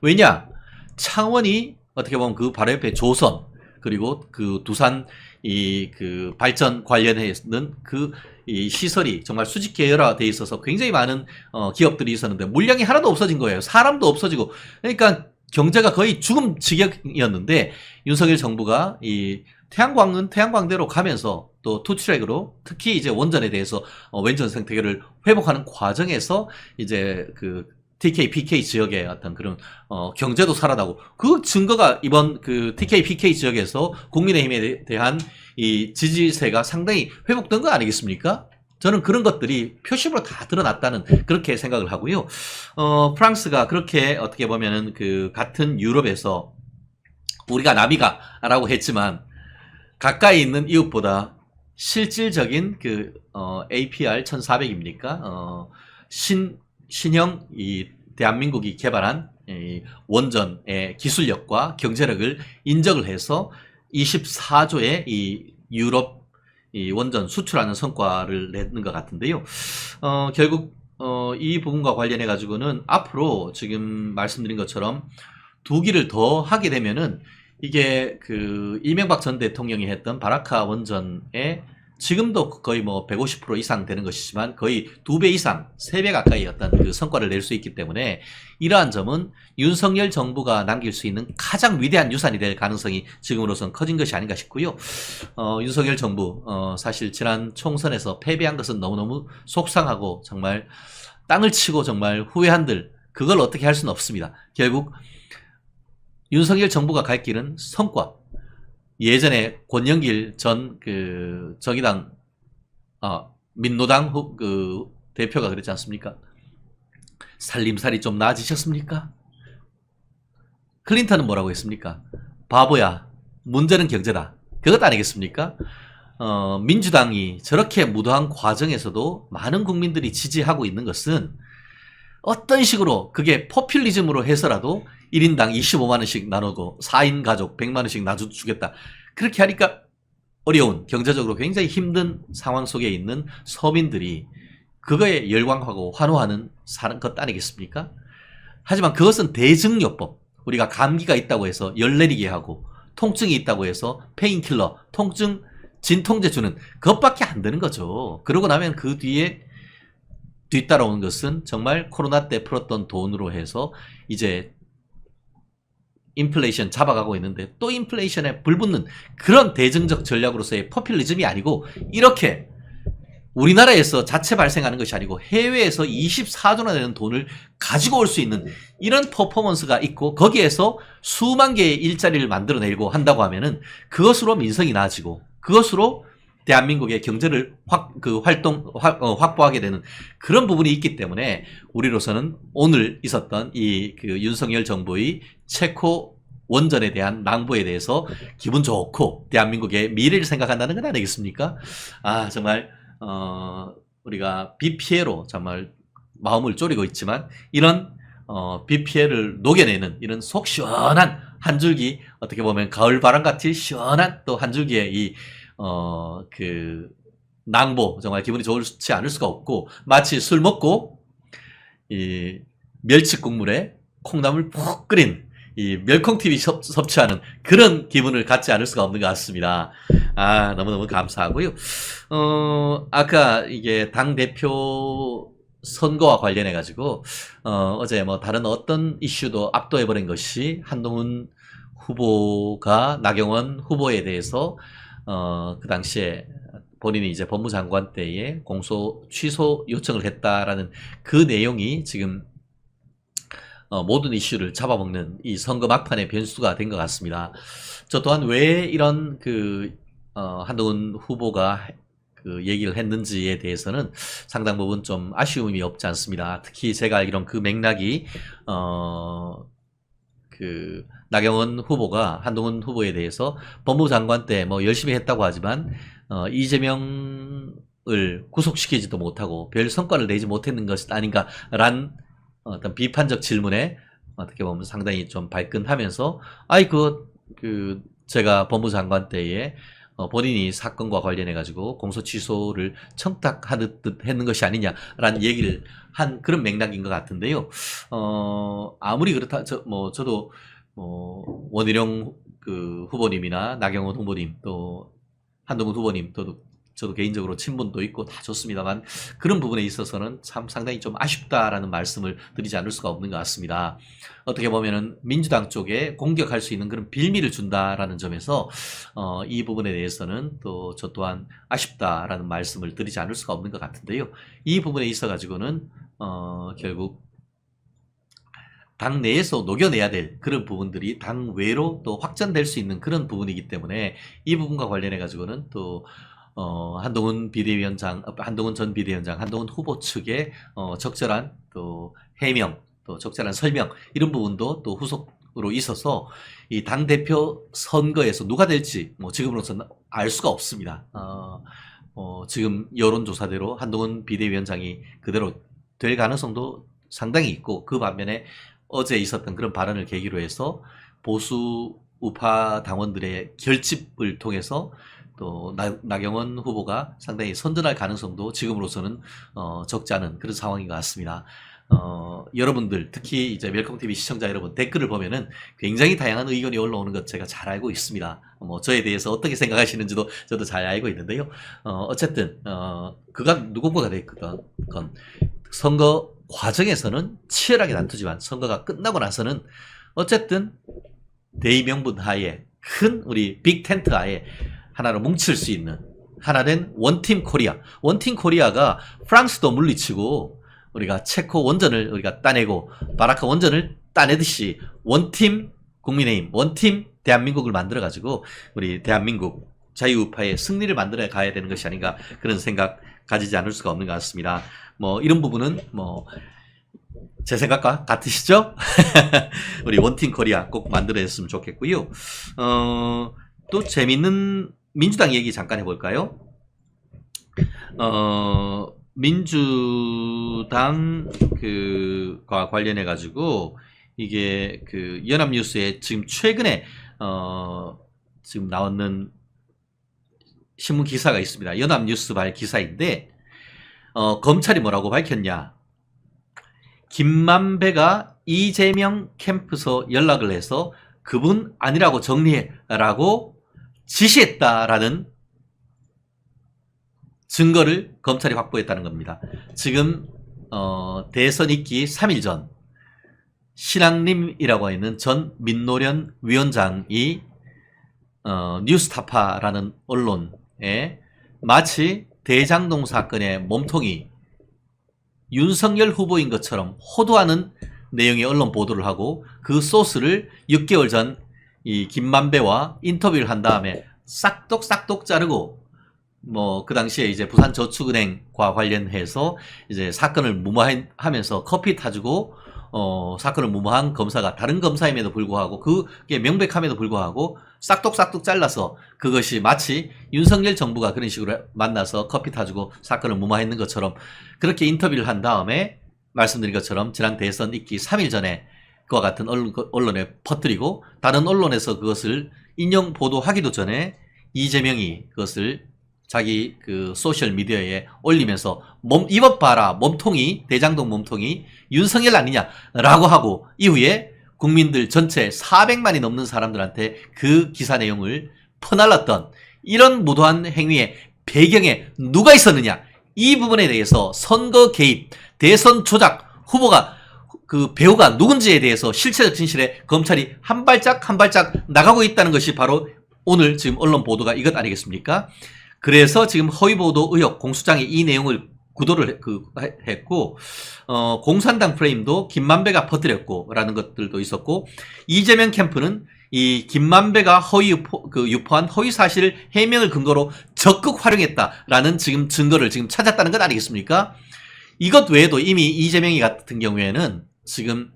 왜냐? 창원이 어떻게 보면 그 바로 옆에 조선 그리고 그 두산 이 그 발전 관련해서는 그 이 시설이 정말 수직 계열화되어 있어서 굉장히 많은 기업들이 있었는데 물량이 하나도 없어진 거예요. 사람도 없어지고 그러니까 경제가 거의 죽음 지경이었는데 윤석열 정부가 이 태양광은 태양광대로 가면서 또 투트랙으로 특히 이제 원전에 대해서 원전 생태계를 회복하는 과정에서 이제 그 TK, PK 지역의 어떤 그런 경제도 살아나고 그 증거가 이번 그 TK, PK 지역에서 국민의힘에 대한 이 지지세가 상당히 회복된 거 아니겠습니까? 저는 그런 것들이 표심으로 다 드러났다는 그렇게 생각을 하고요. 프랑스가 그렇게 어떻게 보면은 그 같은 유럽에서 우리가 나비가라고 했지만 가까이 있는 이웃보다 실질적인 그 APR 1400입니까? 신형 이 대한민국이 개발한 이 원전의 기술력과 경제력을 인정을 해서 24조의 이 유럽 이 원전 수출하는 성과를 내는 것 같은데요. 결국 이 부분과 관련해 가지고는 앞으로 지금 말씀드린 것처럼 2기를 더 하게 되면은 이게 그 이명박 전 대통령이 했던 바라카 원전의 지금도 거의 뭐 150% 이상 되는 것이지만 거의 2배 이상, 3배 가까이 어떤 그 성과를 낼 수 있기 때문에 이러한 점은 윤석열 정부가 남길 수 있는 가장 위대한 유산이 될 가능성이 지금으로선 커진 것이 아닌가 싶고요. 윤석열 정부 사실 지난 총선에서 패배한 것은 너무너무 속상하고 정말 땅을 치고 정말 후회한들 그걸 어떻게 할 수는 없습니다. 결국 윤석열 정부가 갈 길은 성과. 예전에 권영길 전 그 정의당 민노당 그 대표가 그랬지 않습니까? 살림살이 좀 나아지셨습니까? 클린턴은 뭐라고 했습니까? 바보야. 문제는 경제다. 그것 아니겠습니까? 민주당이 저렇게 무도한 과정에서도 많은 국민들이 지지하고 있는 것은 어떤 식으로 그게 포퓰리즘으로 해서라도 1인당 25만 원씩 나누고 4인 가족 100만 원씩 나눠주겠다. 그렇게 하니까 어려운 경제적으로 굉장히 힘든 상황 속에 있는 서민들이 그거에 열광하고 환호하는 사는 것 아니겠습니까? 하지만 그것은 대증요법. 우리가 감기가 있다고 해서 열 내리게 하고 통증이 있다고 해서 페인킬러, 통증, 진통제 주는 그것밖에 안 되는 거죠. 그러고 나면 그 뒤에 뒤따라오는 것은 정말 코로나 때 풀었던 돈으로 해서 이제 인플레이션 잡아가고 있는데 또 인플레이션에 불붙는 그런 대증적 전략으로서의 포퓰리즘이 아니고 이렇게 우리나라에서 자체 발생하는 것이 아니고 해외에서 24조나 되는 돈을 가지고 올 수 있는 이런 퍼포먼스가 있고 거기에서 수만 개의 일자리를 만들어내고 한다고 하면은 그것으로 민성이 나아지고 그것으로 대한민국의 경제를 확보하게 되는 그런 부분이 있기 때문에 우리로서는 오늘 있었던 이 그 윤석열 정부의 체코 원전에 대한 낭보에 대해서 기분 좋고 대한민국의 미래를 생각한다는 건 아니겠습니까? 아 정말 우리가 비 피해로 정말 마음을 졸이고 있지만 이런 비 피해를 녹여내는 이런 속 시원한 한 줄기 어떻게 보면 가을 바람같이 시원한 또 한 줄기의 이 그 낭보 정말 기분이 좋지 않을 수가 없고 마치 술 먹고 이 멸치 국물에 콩나물 푹 끓인 이 멸콩TV 섭취하는 그런 기분을 갖지 않을 수가 없는 것 같습니다. 아 너무너무 감사하고요. 아까 이게 당대표 선거와 관련해 가지고 어제 뭐 다른 어떤 이슈도 압도해버린 것이 한동훈 후보가 나경원 후보에 대해서 그 당시에 본인이 이제 법무장관 때에 공소 취소 요청을 했다라는 그 내용이 지금 모든 이슈를 잡아먹는 이 선거 막판의 변수가 된 것 같습니다. 저 또한 왜 이런 한동훈 후보가 그 얘기를 했는지에 대해서는 상당 부분 좀 아쉬움이 없지 않습니다. 특히 제가 알기로는 그 맥락이 나경원 후보가 한동훈 후보에 대해서 법무장관 때 뭐 열심히 했다고 하지만 이재명을 구속시키지도 못하고 별 성과를 내지 못했는 것이 아닌가란 어떤 비판적 질문에 어떻게 보면 상당히 좀 발끈하면서 제가 법무장관 때에 본인이 사건과 관련해 가지고 공소 취소를 청탁하듯 했는 것이 아니냐라는 얘기를 한 그런 맥락인 것 같은데요. 아무리 그렇다 저도 원희룡 후보님이나 나경원 후보님 또 한동훈 후보님 저도 개인적으로 친분도 있고 다 좋습니다만 그런 부분에 있어서는 참 상당히 좀 아쉽다라는 말씀을 드리지 않을 수가 없는 것 같습니다. 어떻게 보면은 민주당 쪽에 공격할 수 있는 그런 빌미를 준다라는 점에서 이 부분에 대해서는 또 저 또한 아쉽다라는 말씀을 드리지 않을 수가 없는 것 같은데요. 이 부분에 있어 가지고는 결국 당 내에서 녹여내야 될 그런 부분들이 당 외로 또 확전될 수 있는 그런 부분이기 때문에 이 부분과 관련해 가지고는 또 한동훈 전 비대위원장, 한동훈 후보 측의 적절한 또 해명, 또 적절한 설명 이런 부분도 또 후속으로 있어서 이 당 대표 선거에서 누가 될지 지금으로서는 알 수가 없습니다. 지금 여론조사대로 한동훈 비대위원장이 그대로 될 가능성도 상당히 있고 그 반면에 어제 있었던 그런 발언을 계기로 해서 보수 우파 당원들의 결집을 통해서 또 나경원 후보가 상당히 선전할 가능성도 지금으로서는 적지 않은 그런 상황인 것 같습니다. 여러분들 특히 이제 웰컴TV 시청자 여러분 댓글을 보면은 굉장히 다양한 의견이 올라오는 것 제가 잘 알고 있습니다. 저에 대해서 어떻게 생각하시는지도 저도 잘 알고 있는데요. 어쨌든 그가 누군가가 됐건 선거 과정에서는 치열하게 다투지만 선거가 끝나고 나서는 어쨌든 대의명분 하에 큰 우리 빅텐트 하에 하나로 뭉칠 수 있는 하나된 원팀 코리아. 원팀 코리아가 프랑스도 물리치고 우리가 체코 원전을 우리가 따내고 바라카 원전을 따내듯이 원팀 국민의힘, 원팀 대한민국을 만들어가지고 우리 대한민국 자유우파의 승리를 만들어 가야 되는 것이 아닌가 그런 생각 가지지 않을 수가 없는 것 같습니다. 이런 부분은 제 생각과 같으시죠? 우리 원팀 코리아 꼭 만들어냈으면 좋겠고요. 또 재밌는 민주당 얘기 잠깐 해볼까요? 민주당 과 관련해 가지고 이게 연합뉴스에 지금 최근에 지금 나오는 신문 기사가 있습니다. 연합뉴스 발 기사인데 검찰이 뭐라고 밝혔냐? 김만배가 이재명 캠프서 연락을 해서 그분 아니라고 정리해라고 지시했다라는 증거를 검찰이 확보했다는 겁니다. 지금 대선 있기 3일 전 신앙림이라고 있는 전 민노련 위원장이 뉴스타파라는 언론에 마치 대장동 사건의 몸통이 윤석열 후보인 것처럼 호도하는 내용의 언론 보도를 하고 그 소스를 6개월 전 이 김만배와 인터뷰를 한 다음에 싹둑싹둑 자르고 그 당시에 이제 부산저축은행과 관련해서 이제 사건을 무마하면서 커피 타주고 사건을 무마한 검사가 다른 검사임에도 불구하고 그게 명백함에도 불구하고 싹둑싹둑 잘라서 그것이 마치 윤석열 정부가 그런 식으로 만나서 커피 타주고 사건을 무마했는 것처럼 그렇게 인터뷰를 한 다음에 말씀드린 것처럼 지난 대선 있기 3일 전에 그와 같은 언론에 퍼뜨리고 다른 언론에서 그것을 인용 보도하기도 전에 이재명이 그것을 자기 소셜 미디어에 올리면서 이것 봐라 몸통이 대장동 몸통이 윤석열 아니냐라고 하고 이후에 국민들 전체 400만이 넘는 사람들한테 그 기사 내용을 퍼날랐던 이런 무도한 행위의 배경에 누가 있었느냐 이 부분에 대해서 선거 개입, 대선 조작, 후보가 배우가 누군지에 대해서 실체적 진실에 검찰이 한 발짝 한 발짝 나가고 있다는 것이 바로 오늘 지금 언론 보도가 이것 아니겠습니까? 그래서 지금 허위보도 의혹 공수장에 이 내용을 구도를 했고, 공산당 프레임도 김만배가 퍼뜨렸고라는 것들도 있었고, 이재명 캠프는 이 김만배가 유포한 허위 사실 해명을 근거로 적극 활용했다라는 지금 증거를 지금 찾았다는 것 아니겠습니까? 이것 외에도 이미 이재명이 같은 경우에는 지금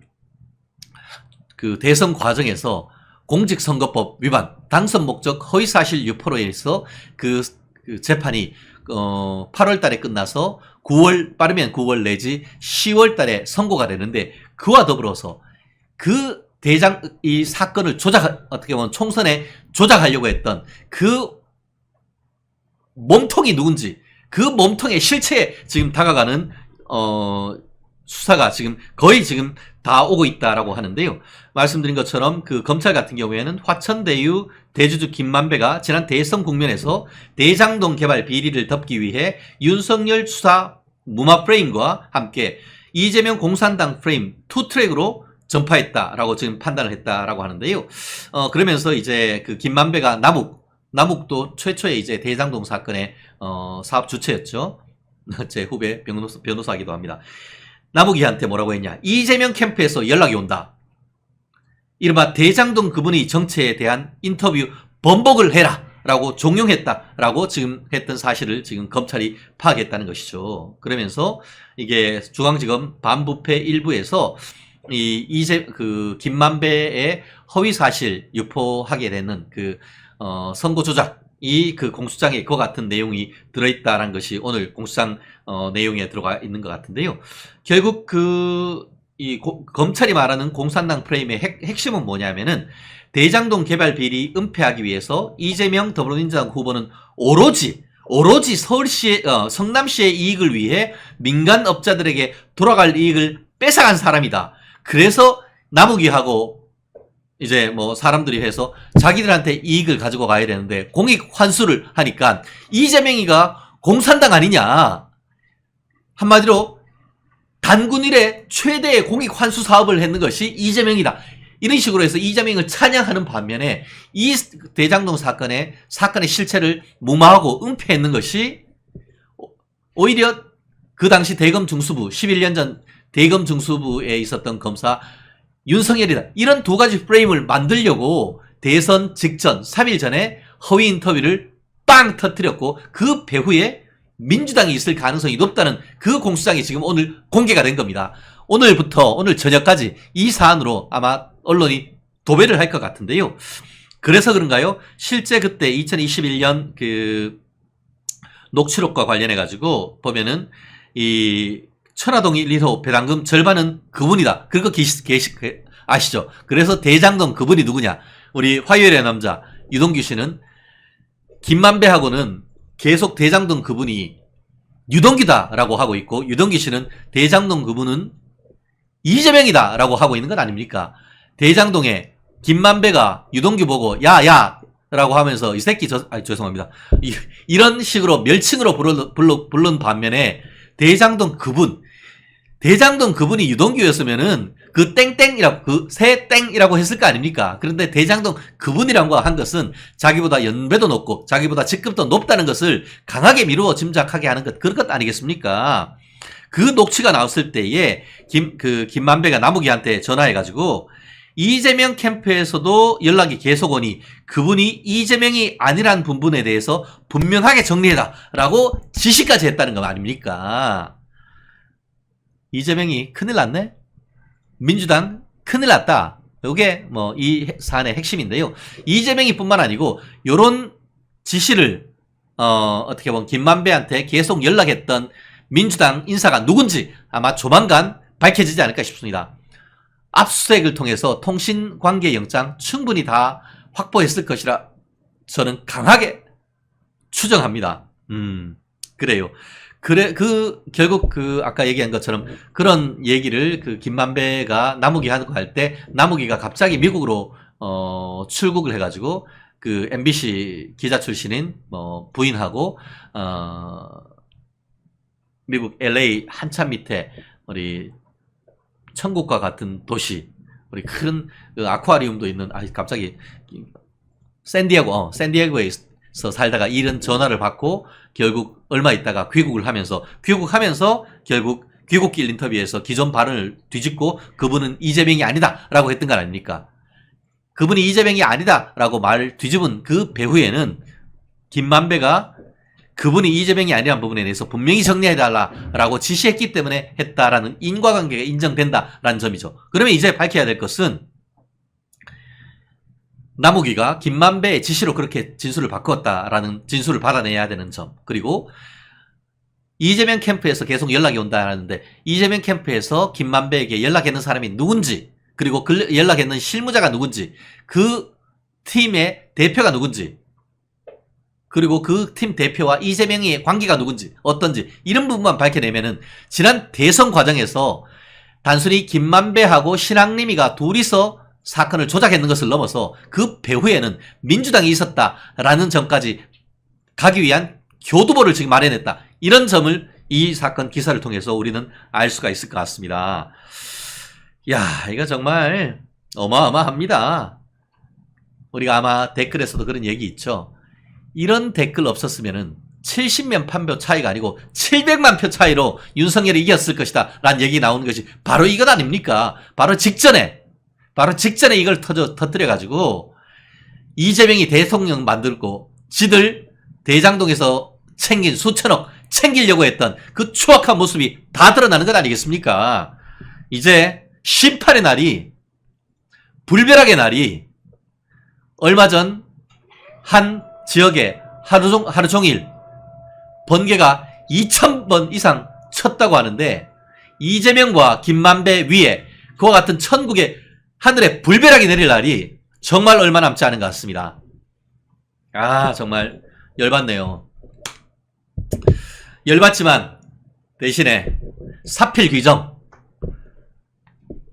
그 대선 과정에서 공직선거법 위반, 당선 목적 허위 사실 유포로 인해서 그 재판이 8월 달에 끝나서 빠르면 9월 내지 10월 달에 선고가 되는데, 그와 더불어서 이 사건을 어떻게 보면 총선에 조작하려고 했던 그 몸통이 누군지, 그 몸통의 실체에 지금 다가가는, 수사가 거의 지금 다 오고 있다라고 하는데요. 말씀드린 것처럼 그 검찰 같은 경우에는 화천대유 대주주 김만배가 지난 대선 국면에서 대장동 개발 비리를 덮기 위해 윤석열 수사 무마 프레임과 함께 이재명 공산당 프레임 투 트랙으로 전파했다라고 지금 판단을 했다라고 하는데요. 그러면서 이제 그 김만배가 남욱도 최초의 이제 대장동 사건의 사업 주체였죠. 제 후배 변호사이기도 합니다. 남욱이한테 뭐라고 했냐? 이재명 캠프에서 연락이 온다. 이른바 대장동 그분이 정체에 대한 인터뷰 번복을 해라 라고 종용했다라고 지금 했던 사실을 지금 검찰이 파악했다는 것이죠. 그러면서 이게 중앙지검 반부패 일부에서 김만배의 허위 사실 유포하게 되는 선거 조작, 그 공수장에 그와 같은 내용이 들어있다라는 것이 오늘 공수장 내용에 들어가 있는 것 같은데요. 결국 검찰이 말하는 공산당 프레임의 핵심은 뭐냐면은, 대장동 개발 비리 은폐하기 위해서 이재명 더불어민주당 후보는 오로지 성남시의 이익을 위해 민간업자들에게 돌아갈 이익을 뺏어간 사람이다. 그래서 남욱이하고 이제 뭐 사람들이 해서 자기들한테 이익을 가지고 가야 되는데 공익 환수를 하니까 이재명이가 공산당 아니냐. 한마디로 단군 이래 최대의 공익 환수 사업을 했는 것이 이재명이다. 이런 식으로 해서 이재명을 찬양하는 반면에 이 대장동 사건의 실체를 무마하고 은폐했는 것이 오히려 그 당시 대검 중수부, 11년 전 대검 중수부에 있었던 검사 윤석열이다. 이런 두 가지 프레임을 만들려고 대선 직전 3일 전에 허위 인터뷰를 빵 터뜨렸고, 그 배후에 민주당이 있을 가능성이 높다는 그 공수장이 지금 오늘 공개가 된 겁니다. 오늘 저녁까지 이 사안으로 아마 언론이 도배를 할 것 같은데요. 그래서 그런가요? 실제 그때 2021년 녹취록과 관련해가지고 보면은 이 천화동 1호 배당금 절반은 그분이다. 그거 아시죠? 그래서 대장동 그분이 누구냐? 우리 화요일의 남자 유동규 씨는 김만배하고는 계속 대장동 그분이 유동규다라고 하고 있고, 유동규 씨는 대장동 그분은 이재명이다라고 하고 있는 것 아닙니까? 대장동에 김만배가 유동규 보고 야야라고 하면서 이 새끼 죄송합니다. 이런 식으로 멸칭으로 부른 반면에 대장동 그분이 유동규였으면은 그 땡땡이라고 새 땡이라고 했을 거 아닙니까? 그런데 대장동 그분이라고 한 것은 자기보다 연배도 높고 자기보다 직급도 높다는 것을 강하게 미루어 짐작하게 하는 그런 것 아니겠습니까? 그 녹취가 나왔을 때에 김만배가 남욱이한테 전화해가지고 이재명 캠프에서도 연락이 계속 오니 그분이 이재명이 아니란 부분에 대해서 분명하게 정리해라라고 지시까지 했다는 거 아닙니까? 이재명이 큰일 났네? 민주당 큰일 났다. 이게 뭐 이 사안의 핵심인데요. 이재명이 뿐만 아니고 요런 지시를 어떻게 보면 김만배한테 계속 연락했던 민주당 인사가 누군지 아마 조만간 밝혀지지 않을까 싶습니다. 압수수색을 통해서 통신관계영장 충분히 다 확보했을 것이라 저는 강하게 추정합니다. 그래요. 결국 아까 얘기한 것처럼 그런 얘기를 김만배가 남욱이 하고 할 때 남욱이가 갑자기 미국으로 출국을 해가지고 MBC 기자 출신인 부인하고 미국 LA 한참 밑에 우리 천국과 같은 도시, 우리 큰 아쿠아리움도 있는 갑자기 샌디에고에 살다가 이런 전화를 받고 결국 얼마 있다가 귀국하면서 결국 귀국길 인터뷰에서 기존 발언을 뒤집고 그분은 이재명이 아니다라고 했던 건 아닙니까? 그분이 이재명이 아니다라고 말을 뒤집은 그 배후에는 김만배가 그분이 이재명이 아니라는 부분에 대해서 분명히 정리해달라라고 지시했기 때문에 했다라는 인과관계가 인정된다라는 점이죠. 그러면 이제 밝혀야 될 것은 남욱이가 김만배의 지시로 그렇게 진술을 바꿨다라는 진술을 받아내야 되는 점, 그리고 이재명 캠프에서 계속 연락이 온다는데 이재명 캠프에서 김만배에게 연락했는 사람이 누군지, 그리고 그 연락했는 실무자가 누군지, 그 팀의 대표가 누군지, 그리고 그 팀 대표와 이재명의 관계가 누군지, 어떤지 이런 부분만 밝혀내면은 지난 대선 과정에서 단순히 김만배하고 신앙림이가 둘이서 사건을 조작했는 것을 넘어서 그 배후에는 민주당이 있었다라는 점까지 가기 위한 교두보를 지금 마련했다. 이런 점을 이 사건 기사를 통해서 우리는 알 수가 있을 것 같습니다. 야, 이거 정말 어마어마합니다. 우리가 아마 댓글에서도 그런 얘기 있죠. 이런 댓글 없었으면은 70만 판표 차이가 아니고 700만 표 차이로 윤석열이 이겼을 것이다 라는 얘기 나오는 것이 바로 이것 아닙니까? 바로 직전에 이걸 터뜨려가지고 이재명이 대통령 만들고 지들 대장동에서 챙긴 수천억 챙기려고 했던 그 추악한 모습이 다 드러나는 것 아니겠습니까? 이제 심판의 날이, 불벼락의 날이 얼마 전 한 지역에 하루 종일 번개가 2,000번 이상 쳤다고 하는데 이재명과 김만배 위에 그와 같은 천국의 하늘에 불벼락이 내릴 날이 정말 얼마 남지 않은 것 같습니다. 아, 정말 열받네요. 열받지만 대신에 사필 규정,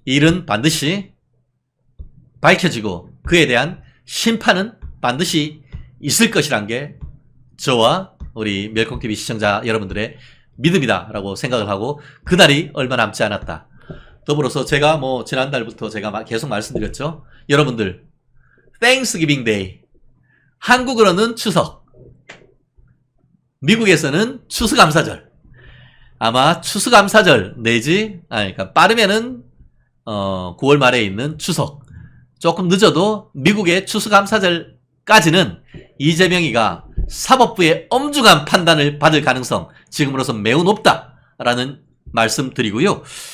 일은 반드시 밝혀지고 그에 대한 심판은 반드시 있을 것이란 게 저와 우리 멸콩TV 시청자 여러분들의 믿음이다라고 생각을 하고 그날이 얼마 남지 않았다. 더불어서 제가 지난달부터 제가 계속 말씀드렸죠. 여러분들, Thanksgiving Day. 한국으로는 추석. 미국에서는 추수감사절. 아마 추수감사절 내지, 그러니까 빠르면은, 9월 말에 있는 추석. 조금 늦어도 미국의 추수감사절까지는 이재명이가 사법부의 엄중한 판단을 받을 가능성 지금으로선 매우 높다라는 말씀 드리고요.